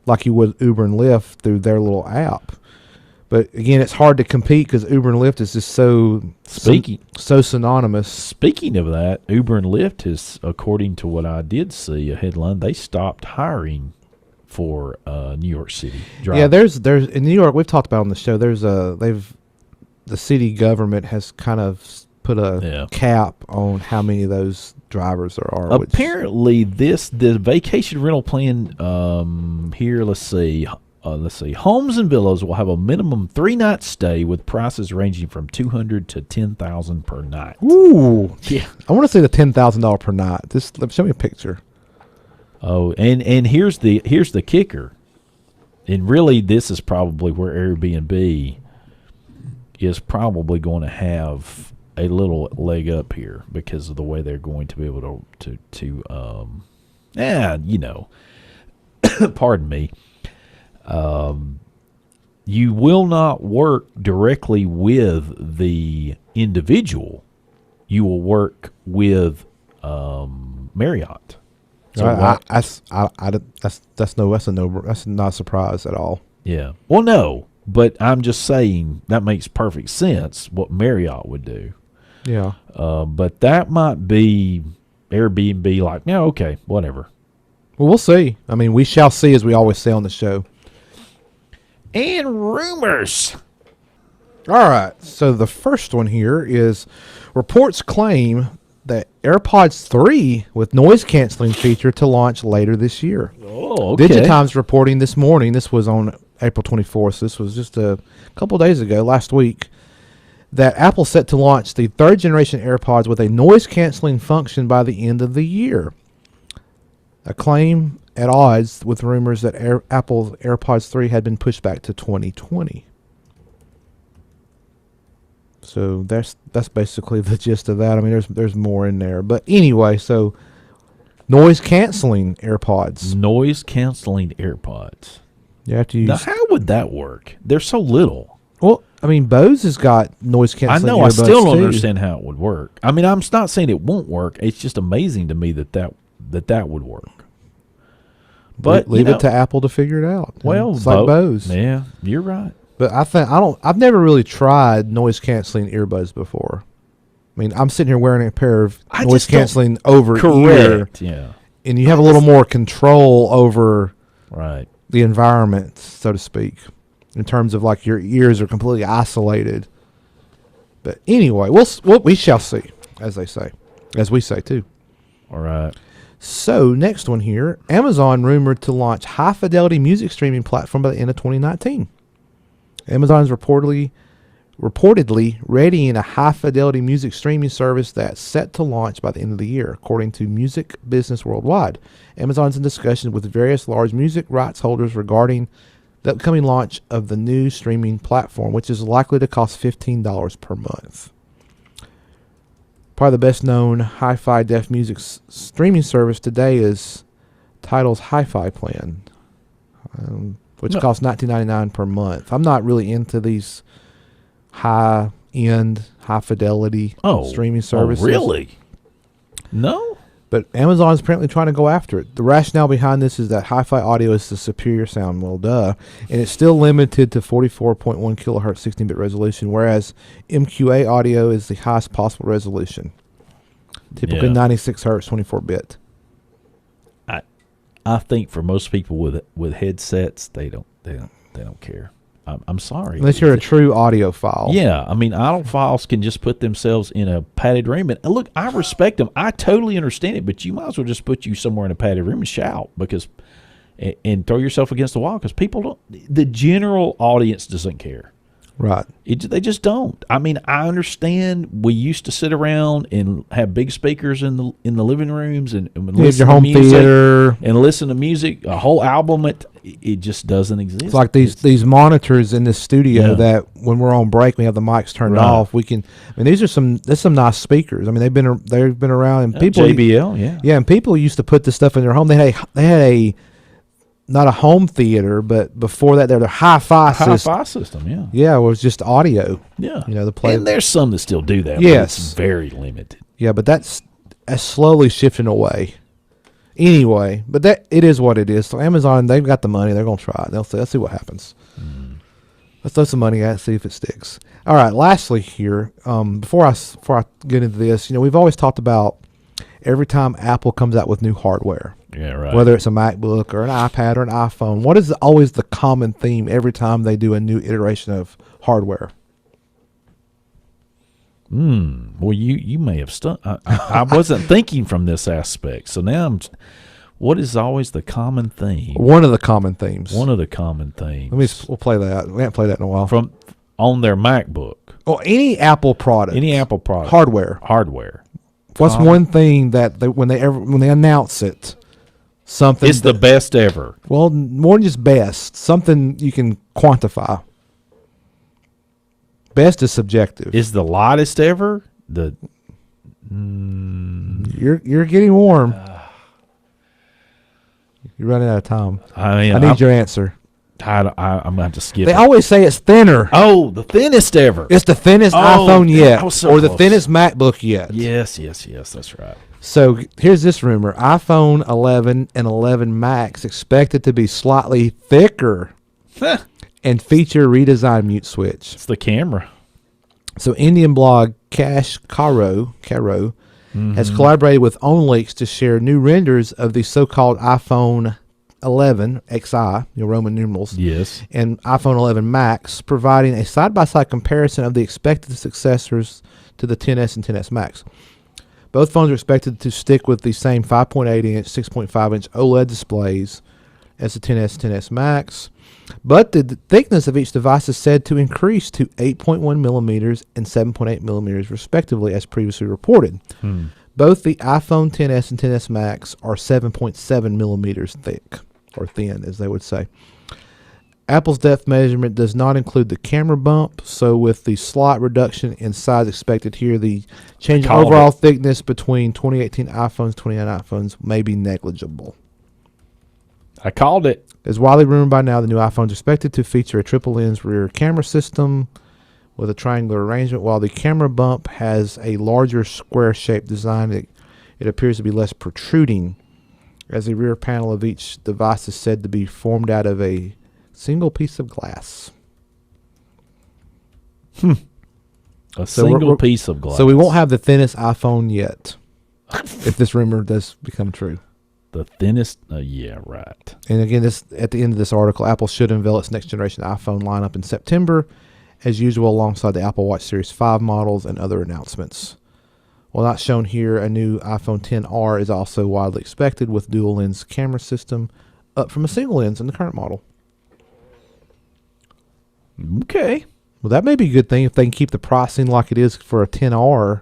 like you would Uber and Lyft through their little app. But again, it's hard to compete because Uber and Lyft is just so synonymous. Speaking of that, Uber and Lyft is, according to what I did see, a headline, they stopped hiring for New York City drivers. Yeah, there's in New York, we've talked about on the show. The city government has kind of put a cap on how many of those drivers there are. Apparently, the vacation rental plan here. Let's see. Homes and villas will have a minimum 3-night stay with prices ranging from $200 to $10,000 per night. Ooh, yeah! I want to see the $10,000 per night. Show me a picture. Oh, and here's the kicker, and really this is probably where Airbnb is probably going to have a little leg up here because of the way they're going to be able to pardon me. You will not work directly with the individual. You will work with Marriott. So that's not a surprise at all. Yeah. Well, no, but I'm just saying that makes perfect sense what Marriott would do. Yeah. But that might be Airbnb. Like, yeah, okay, whatever. Well, we'll see. I mean, we shall see, as we always say on the show. And rumors. All right. So the first one here is reports claim that AirPods 3 with noise canceling feature to launch later this year. Oh, okay. Digitime's reporting this morning. This was on April 24th. So this was just a couple days ago, last week, that Apple's set to launch the third generation AirPods with a noise canceling function by the end of the year. A claim at odds with rumors that Apple's AirPods 3 had been pushed back to 2020. So that's basically the gist of that. I mean, there's more in there, but anyway, so noise canceling AirPods. Noise canceling AirPods. You have to use. Now, how would that work? They're so little. Well, I mean, Bose has got noise canceling. I know. I still don't understand how it would work. I mean, I'm not saying it won't work. It's just amazing to me that would work. But leave it to Apple to figure it out. Well, it's like Bose. Yeah, you're right. But I've never really tried noise canceling earbuds before. I mean, I'm sitting here wearing a pair of noise canceling over ear. Yeah. And you have a little more control over the environment, so to speak, in terms of like your ears are completely isolated. But anyway, we shall see, as they say, as we say too. All right. So next one here, Amazon rumored to launch high-fidelity music streaming platform by the end of 2019. Amazon is reportedly readying a high-fidelity music streaming service that's set to launch by the end of the year, according to Music Business Worldwide. Amazon's in discussions with various large music rights holders regarding the upcoming launch of the new streaming platform, which is likely to cost $15 per month. Probably the best-known hi-fi def music streaming service today is Tidal's Hi-Fi plan, which costs $19.99 per month. I'm not really into these high-end, high-fidelity streaming services. Oh, really? No? But Amazon is apparently trying to go after it. The rationale behind this is that hi-fi audio is the superior sound, well, duh, and it's still limited to 44.1 kilohertz 16-bit resolution, whereas MQA audio is the highest possible resolution, typically 96 hertz 24-bit. I think for most people with headsets, they don't care. I'm sorry. Unless you're a true audiophile. Yeah, I mean, audiophiles can just put themselves in a padded room. And look, I respect them. I totally understand it, but you might as well just put you somewhere in a padded room and shout and throw yourself against the wall because people don't. The general audience doesn't care. Right. They just don't. I mean, I understand we used to sit around and have big speakers in the living rooms and listen your home to music theater and listen to music. A whole album, it just doesn't exist. It's like these monitors in this studio Yeah. that when we're on break, we have the mics turned Right. off. We can. I mean, there's some nice speakers. I mean, they've been around, and people JBL, yeah. Yeah, and people used to put this stuff in their home. They had a not a home theater, but before that, their hi-fi system. Hi-fi system, yeah. Yeah, it was just audio. Yeah. The play. And there's some that still do that. Yes. But it's very limited. Yeah, but that's slowly shifting away. Anyway, but it is what it is. So Amazon, they've got the money. They're going to try it. Let's see what happens. Let's throw some money at it, see if it sticks. All right, lastly here, before I get into this, we've always talked about every time Apple comes out with new hardware. Yeah, right. Whether it's a MacBook or an iPad or an iPhone, what is always the common theme every time they do a new iteration of hardware? Well, you may have I wasn't thinking from this aspect. So now what is always the common theme? One of the common themes. We'll play that. We haven't played that in a while. From on their MacBook. Or any Apple product. Hardware. What's one thing that when they announce it, something It's the best ever. Well, more than just best, something you can quantify. Best is subjective. Is the lightest ever? You're getting warm. You're running out of time. I need your answer. I'm going to have to skip They it. always say it's thinner. Oh, the thinnest ever. It's the thinnest iPhone yet, I was so or the close. thinnest MacBook yet. Yes, that's right. So here's this rumor: iPhone 11 and 11 Max expected to be slightly thicker and feature redesigned mute switch. It's the camera. So Indian blog Cash Caro has collaborated with OwnLeaks to share new renders of the so-called iPhone 11 XI, Roman numerals, Yes. and iPhone 11 Max, providing a side-by-side comparison of the expected successors to the XS and XS Max. Both phones are expected to stick with the same 5.8-inch, 6.5-inch OLED displays as the XS, XS Max, but the thickness of each device is said to increase to 8.1 millimeters and 7.8 millimeters, respectively, as previously reported. Both the iPhone XS and XS Max are 7.7 millimeters thick, or thin, as they would say. Apple's depth measurement does not include the camera bump, so with the slight reduction in size expected here, the change in overall thickness between 2018 iPhones, 29 iPhones may be negligible. I called it. As widely rumored by now, the new iPhone is expected to feature a triple lens rear camera system with a triangular arrangement, while the camera bump has a larger square-shaped design. It appears to be less protruding, as the rear panel of each device is said to be formed out of a single piece of glass. A single piece of glass. So we won't have the thinnest iPhone yet, if this rumor does become true. The thinnest? Yeah, right. And again, at the end of this article, Apple should unveil its next generation iPhone lineup in September, as usual, alongside the Apple Watch Series 5 models and other announcements. While not shown here, a new iPhone XR is also widely expected with dual lens camera system, up from a single lens in the current model. Okay. Well, that may be a good thing if they can keep the pricing like it is for a XR,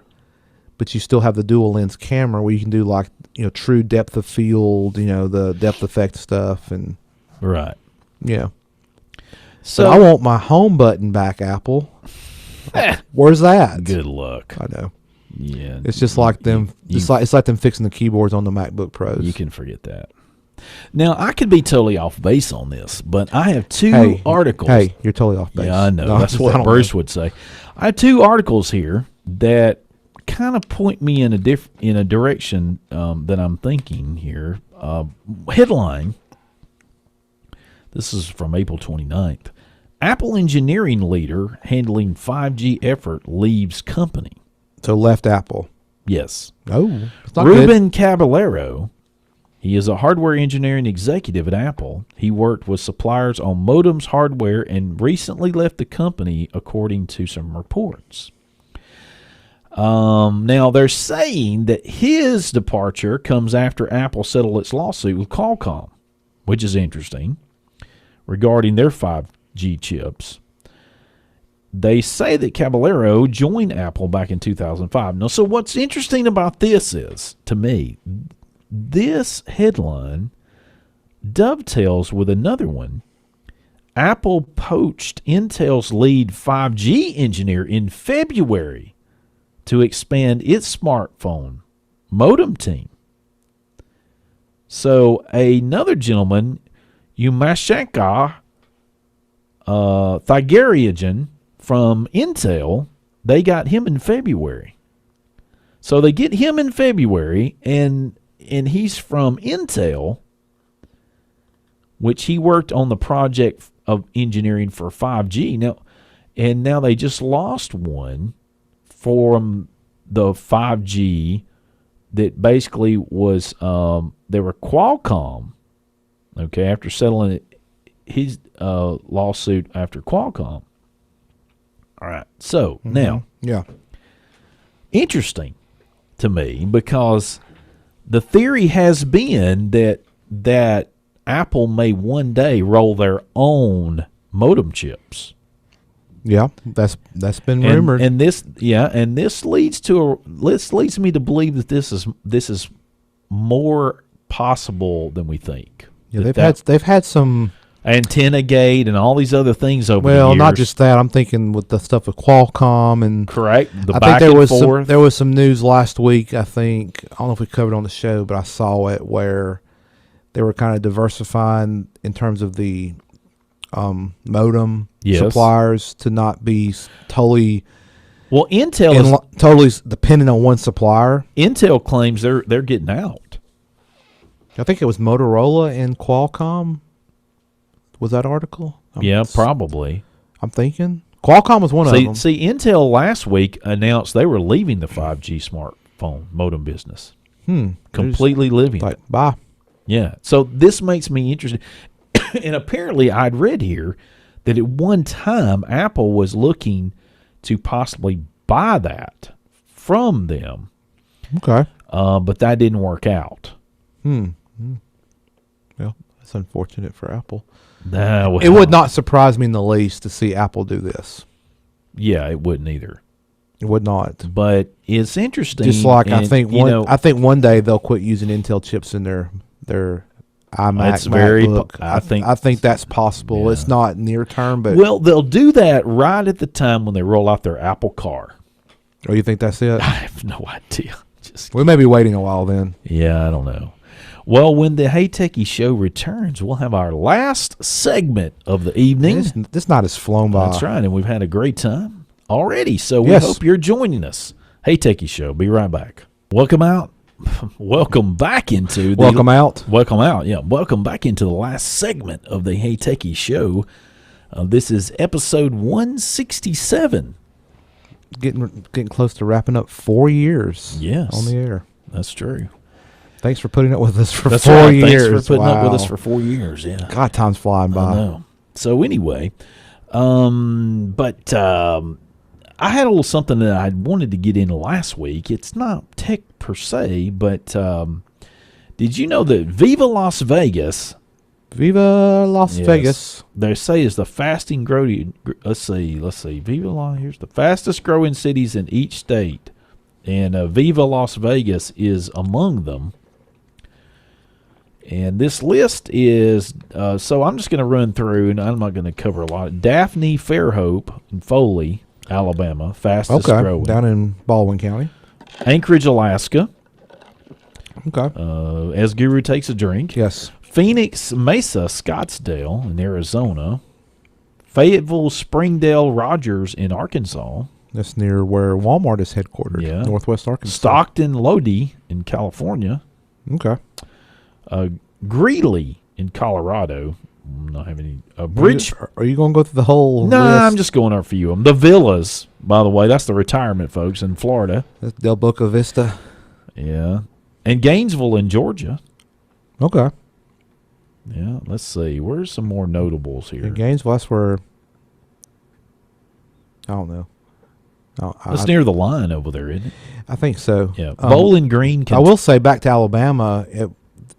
but you still have the dual lens camera where you can do true depth of field, the depth effect stuff, and right. Yeah. So but I want my home button back, Apple. Where's that? Good luck. I know. Yeah. It's just like them. It's like them fixing the keyboards on the MacBook Pros. You can forget that. Now, I could be totally off base on this, but I have two articles. Hey, you're totally off base. Yeah, I know. That's what Bruce would say. I have two articles here that kind of point me in a direction that I'm thinking here. Headline. This is from April 29th. Apple engineering leader handling 5G effort leaves company. So left Apple. Yes. Oh, it's not Ruben Caballero. He is a hardware engineering executive at Apple. He worked with suppliers on modems hardware and recently left the company, according to some reports. Now, they're saying that his departure comes after Apple settled its lawsuit with Qualcomm. which is interesting, regarding their 5G chips. They say that Caballero joined Apple back in 2005. Now, so what's interesting about this is, to me, this headline dovetails with another one. Apple poached Intel's lead 5G engineer in February to expand its smartphone modem team. So another gentleman, Umashanka Thagariajan from Intel, they got him in February. So they get him in February, and he's from Intel, which he worked on the project of engineering for 5G. Now they just lost one from the 5G that basically was they were Qualcomm. Okay, after settling his lawsuit after Qualcomm. All right. So now, interesting to me, because the theory has been that Apple may one day roll their own modem chips. Yeah, that's been rumored. And this leads me to believe that this is more possible than we think. Yeah, they've had some antenna gate and all these other things over the years. Well, not just that. I'm thinking with the stuff with Qualcomm and correct. I think there was some news last week. I don't know if we covered it on the show, but I saw it where they were kind of diversifying in terms of the modem suppliers to not be totally. Well, Intel is totally dependent on one supplier. Intel claims they're getting out. I think it was Motorola and Qualcomm. Was that article? Probably. I'm thinking Qualcomm was one of them. See, Intel last week announced they were leaving the 5G smartphone modem business. Completely leaving it. Bye. Yeah. So this makes me interested. And apparently I'd read here that at one time Apple was looking to possibly buy that from them. Okay. But that didn't work out. Well, that's unfortunate for Apple. Well, it would not surprise me in the least to see Apple do this. Yeah, it wouldn't either. It would not. But it's interesting. Just like I think one day they'll quit using Intel chips in their iMac, MacBook. I think that's possible. Yeah. It's not near term, but they'll do that right at the time when they roll out their Apple car. Oh, you think that's it? I have no idea. We may be waiting a while then. Yeah, I don't know. Well, when the Hey Techie show returns, we'll have our last segment of the evening. This night has flown by. That's right, and we've had a great time already. So we hope you're joining us. Hey Techie show. Be right back. Welcome out. Welcome back into the Welcome out. Yeah. Welcome back into the last segment of the Hey Techie show. This is episode 167. Getting close to wrapping up 4 years. Yes. On the air. That's true. Thanks for putting up with us for That's 4 right. years. Thanks for putting up with us for 4 years. Yeah. God, time's flying by. I know. So anyway, I had a little something that I wanted to get in last week. It's not tech per se, but did you know that Viva Las Vegas, they say is the fastest growing. Let's see. Here's the fastest growing cities in each state, and Viva Las Vegas is among them. And this list is, so I'm just going to run through, and I'm not going to cover a lot. Daphne Fairhope in Foley, Alabama, fastest growing. Down in Baldwin County. Anchorage, Alaska. Okay. As Guru takes a drink. Yes. Phoenix Mesa, Scottsdale in Arizona. Fayetteville, Springdale, Rogers in Arkansas. That's near where Walmart is headquartered. Yeah. Northwest Arkansas. Stockton, Lodi in California. Okay. Greeley in Colorado. Not having any bridge. Are you going to go through the whole No, list? I'm just going over a few of them. The Villas, by the way, that's the retirement folks in Florida. That's Del Boca Vista. Yeah. And Gainesville in Georgia. Okay. Yeah, let's see. Where's some more notables here? In Gainesville, that's where, I don't know. It's near the line over there, isn't it? I think so. Yeah. Bowling Green. I will say back to Alabama,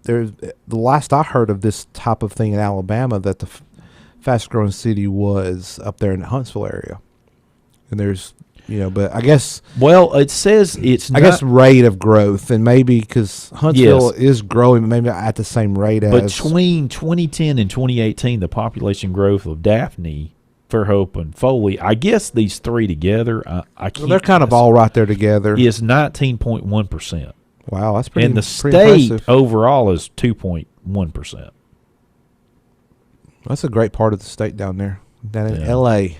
there's the last I heard of this type of thing in Alabama that the fast growing city was up there in the Huntsville area, and there's but I guess Well, it says it's I guess rate of growth, and maybe because Huntsville is growing, but maybe not at the same rate as between 2010 and 2018, the population growth of Daphne, Fairhope, and Foley. I guess these three together, I can't. So they're kind of all right there together. Is 19.1%. Wow, that's pretty. And the pretty state impressive. overall is 2.1%. That's a great part of the state down there, down in Yeah. L.A.,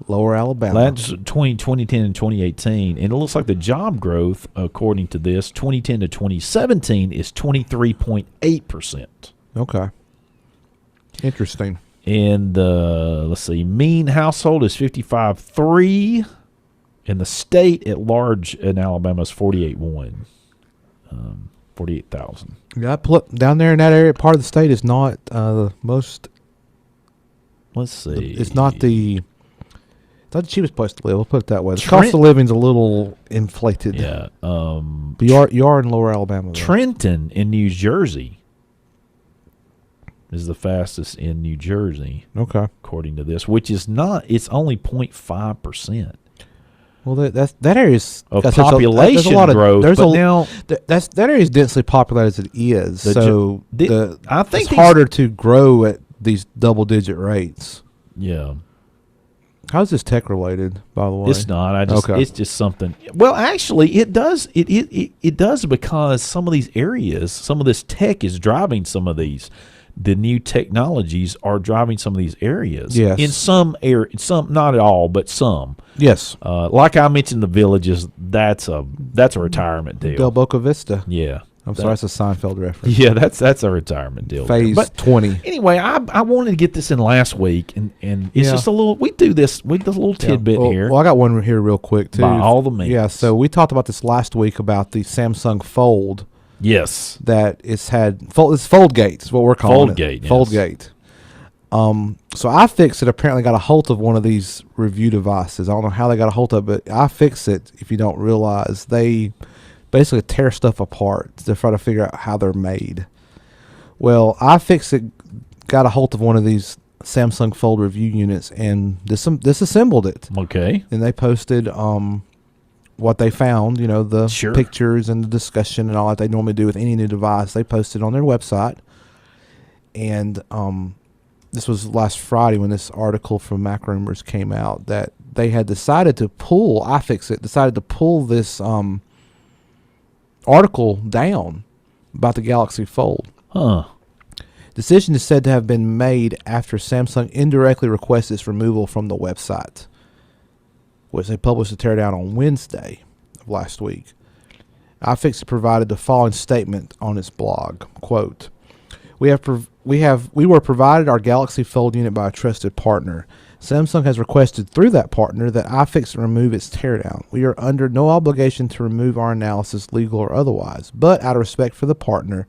Lower Alabama. That's between 2010 and 2018, and it looks like the job growth, according to this, 2010 to 2017 is 23.8%. Okay. Interesting. And let's see, mean household is 55.3, and the state at large in Alabama is 48.1, 48,000. Yeah, down there in that area, part of the state is not the most. Let's see. It's not the cheapest place to live. We'll put it that way. The Trent- cost of living's a little inflated. Yeah. But you are in Lower Alabama. Though. Trenton in New Jersey is the fastest in New Jersey, Okay. according to this, which is not. It's only 0.5%. Well, that area's Of there's population a lot of growth, There's but a now that area is densely populated as it is. So I think it's these- harder to grow at these double-digit rates. yeah, How's this tech related, by the way? it's not. Okay. It's just something. Well, actually, it does. It does because some of these areas, some of this tech is driving some of these. The new technologies are driving some of these areas. Yes. In some some not at all, but some. Yes. Like I mentioned, the villages. That's a retirement deal. Del Boca Vista. Yeah. I'm sorry, that's a Seinfeld reference. Yeah, that's a retirement deal. Phase But 20. anyway, I wanted to get this in last week, and it's Yeah. just a little. We do this. We do a little tidbit well, here. Well, I got one here real quick, too. By all the means. Yeah, so we talked about this last week about the Samsung Fold Yes. that it's Foldgate is what we're calling Foldgate, it. yes. Foldgate. So iFixit apparently got a hold of one of these review devices. I don't know how they got a hold of it, but iFixit, if you don't realize, they basically tear stuff apart to try to figure out how they're made. Well, iFixit got a hold of one of these Samsung Fold review units and disassembled it. Okay. And they posted what they found, the Sure. pictures and the discussion and all that they normally do with any new device. They posted on their website. And this was last Friday when this article from Mac Rumors came out that they had decided to pull, iFixit decided to pull this article down about the Galaxy Fold. Huh. Decision is said to have been made after Samsung indirectly requested its removal from the website, which they published a teardown on Wednesday of last week. iFixit provided the following statement on its blog, quote, We were provided our Galaxy Fold unit by a trusted partner. Samsung has requested through that partner that iFixit remove its teardown. We are under no obligation to remove our analysis, legal or otherwise, but out of respect for the partner,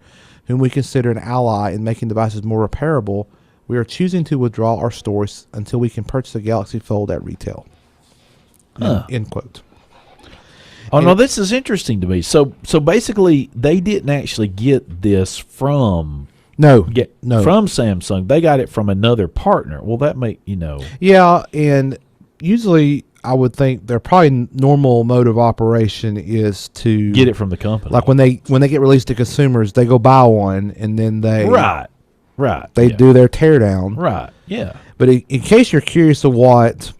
whom we consider an ally in making devices more repairable, we are choosing to withdraw our stores until we can purchase a Galaxy Fold at retail. Huh. End quote. Oh, no, this is interesting to me. So basically, they didn't actually get this from No. from Samsung. They got it from another partner. Well, that make Yeah, and usually I would think their probably normal mode of operation is to get it from the company. like when they get released to consumers, they go buy one and then they right. they yeah. do their teardown. Right. Yeah. But in case you're curious of what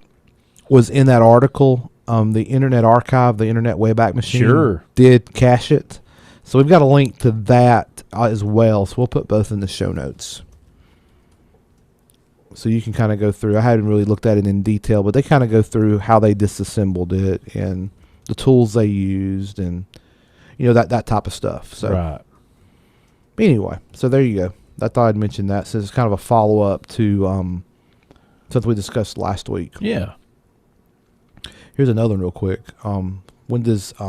was in that article, the Internet Archive, the Internet Wayback Machine, Sure. did cache it. So we've got a link to that as well. So we'll put both in the show notes. So you can kind of go through. I haven't really looked at it in detail, but they kind of go through how they disassembled it and the tools they used and, that type of stuff. So Right. anyway, so there you go. I thought I'd mention that since it's kind of a follow-up to something we discussed last week. Yeah. Here's another one real quick. Windows 10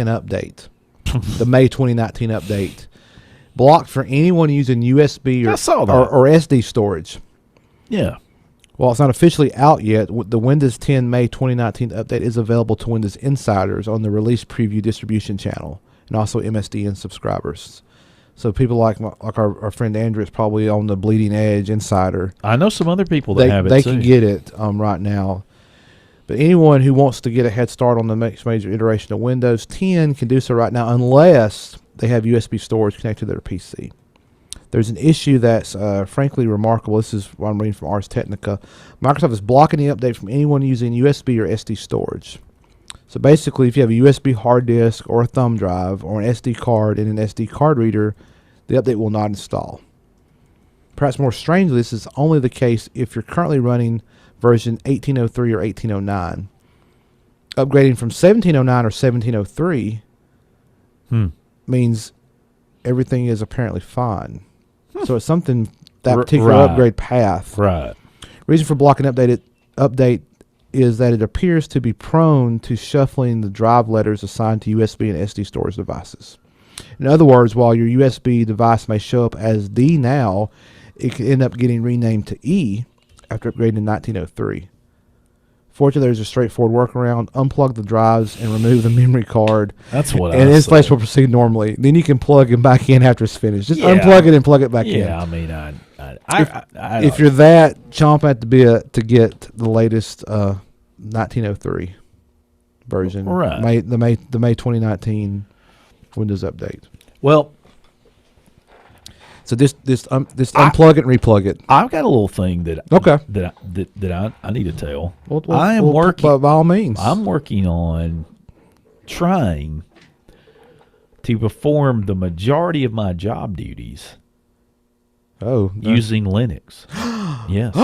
update. The May 2019 update. Blocked for anyone using USB I saw that. or SD storage. Yeah. While it's not officially out yet, the Windows 10 May 2019 update is available to Windows Insiders on the Release Preview distribution channel and also MSDN subscribers. So people like our friend Andrew is probably on the bleeding edge insider. I know some other people that have it They too. can get it right now. But anyone who wants to get a head start on the next major iteration of Windows 10 can do so right now unless they have USB storage connected to their PC. There's an issue that's frankly remarkable. This is what I'm reading from Ars Technica. Microsoft is blocking the update from anyone using USB or SD storage. So basically, if you have a USB hard disk or a thumb drive or an SD card and an SD card reader, the update will not install. Perhaps more strangely, this is only the case if you're currently running version 1803 or 1809. Upgrading from 1709 or 1703 means everything is apparently fine. So it's something, that particular upgrade path. Right. Reason for blocking update is that it appears to be prone to shuffling the drive letters assigned to USB and SD storage devices. In other words, while your USB device may show up as D now, it could end up getting renamed to E after upgrading in 1903. Fortunately, there's a straightforward workaround. Unplug the drives and remove the memory card. That's what and installation will proceed normally. Then you can plug it back in after it's finished. Just unplug it and plug it back in. Yeah, I mean, if you're that chomping at the bit to get the latest 1903 version, right? The May 2019 Windows update. Well, so this unplug it and replug it. I've got a little thing that I need to tell. I am working by all means. I'm working on trying to perform the majority of my job duties. Using Linux. Yes.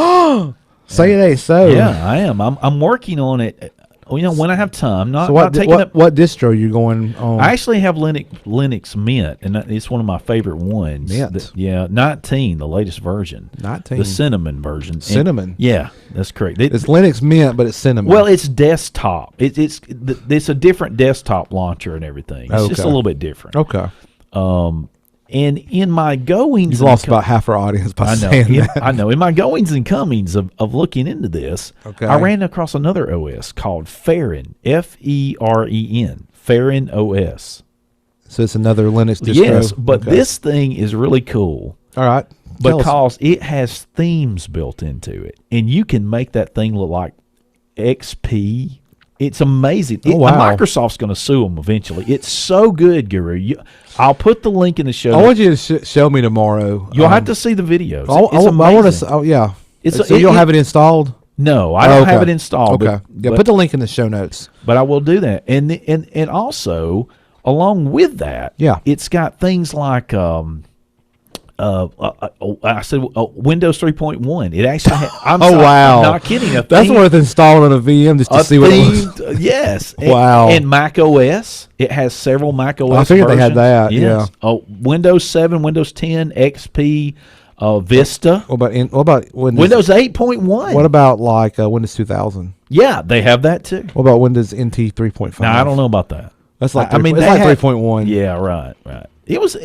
Say it ain't so. Yeah, I am. I'm working on it. You know, when I have time. So what distro are you going on? I actually have Linux Mint, and it's one of my favorite ones. Mint. 19, the latest version. 19. The cinnamon version. Cinnamon. Yeah, that's correct. It's Linux Mint, but it's cinnamon. Well, it's desktop. It's a different desktop launcher and everything. It's just a little bit different. Okay. And in my goings, you've lost about half our audience by saying that. I know. In my goings and comings of looking into this, I ran across another OS called Feren, F-E-R-E-N, Feren OS. So it's another Linux distro? Yes, but this thing is really cool. All right. Because it has themes built into it. And you can make that thing look like XP. It's amazing. Microsoft's going to sue them eventually. It's so good, Guru. I'll put the link in the show. I want you to show me tomorrow. You'll have to see the videos. It's amazing. So you don't have it installed? No, I don't have it installed. Okay. Put the link in the show notes. But I will do that. And also, along with that, it's got things like I said Windows 3.1. It actually I'm not kidding. That's worth installing on a VM just to see what it was. Yes. Wow. And Mac OS. It has several Mac OS I figured versions. they had that. Yes. Yeah. Windows 7, Windows 10, XP, Vista. What about Windows 8.1? What about like Windows 2000? Yeah, they have that too. What about Windows NT 3.5? Now, I don't know about that. That's like it's like 3.1. Yeah, right. It was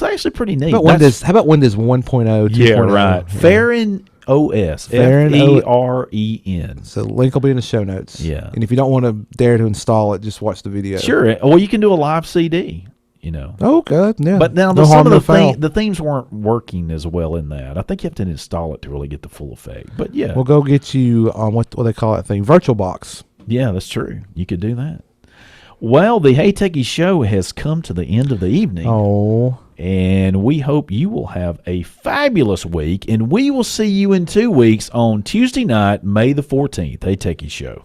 actually pretty neat. How about Windows 1.0? Yeah, right. Feren OS. Feren. So the link will be in the show notes. Yeah. And if you don't want to dare to install it, just watch the video. Sure. Well, you can do a live CD. You know. Oh, good. Yeah. But now some of the themes weren't working as well in that. I think you have to install it to really get the full effect. But yeah. We'll go get you on what they call that thing, VirtualBox. Yeah, that's true. You could do that. Well, the Hey Techies show has come to the end of the evening. Oh. And we hope you will have a fabulous week. And we will see you in 2 weeks on Tuesday night, May the 14th. Hey Techies show.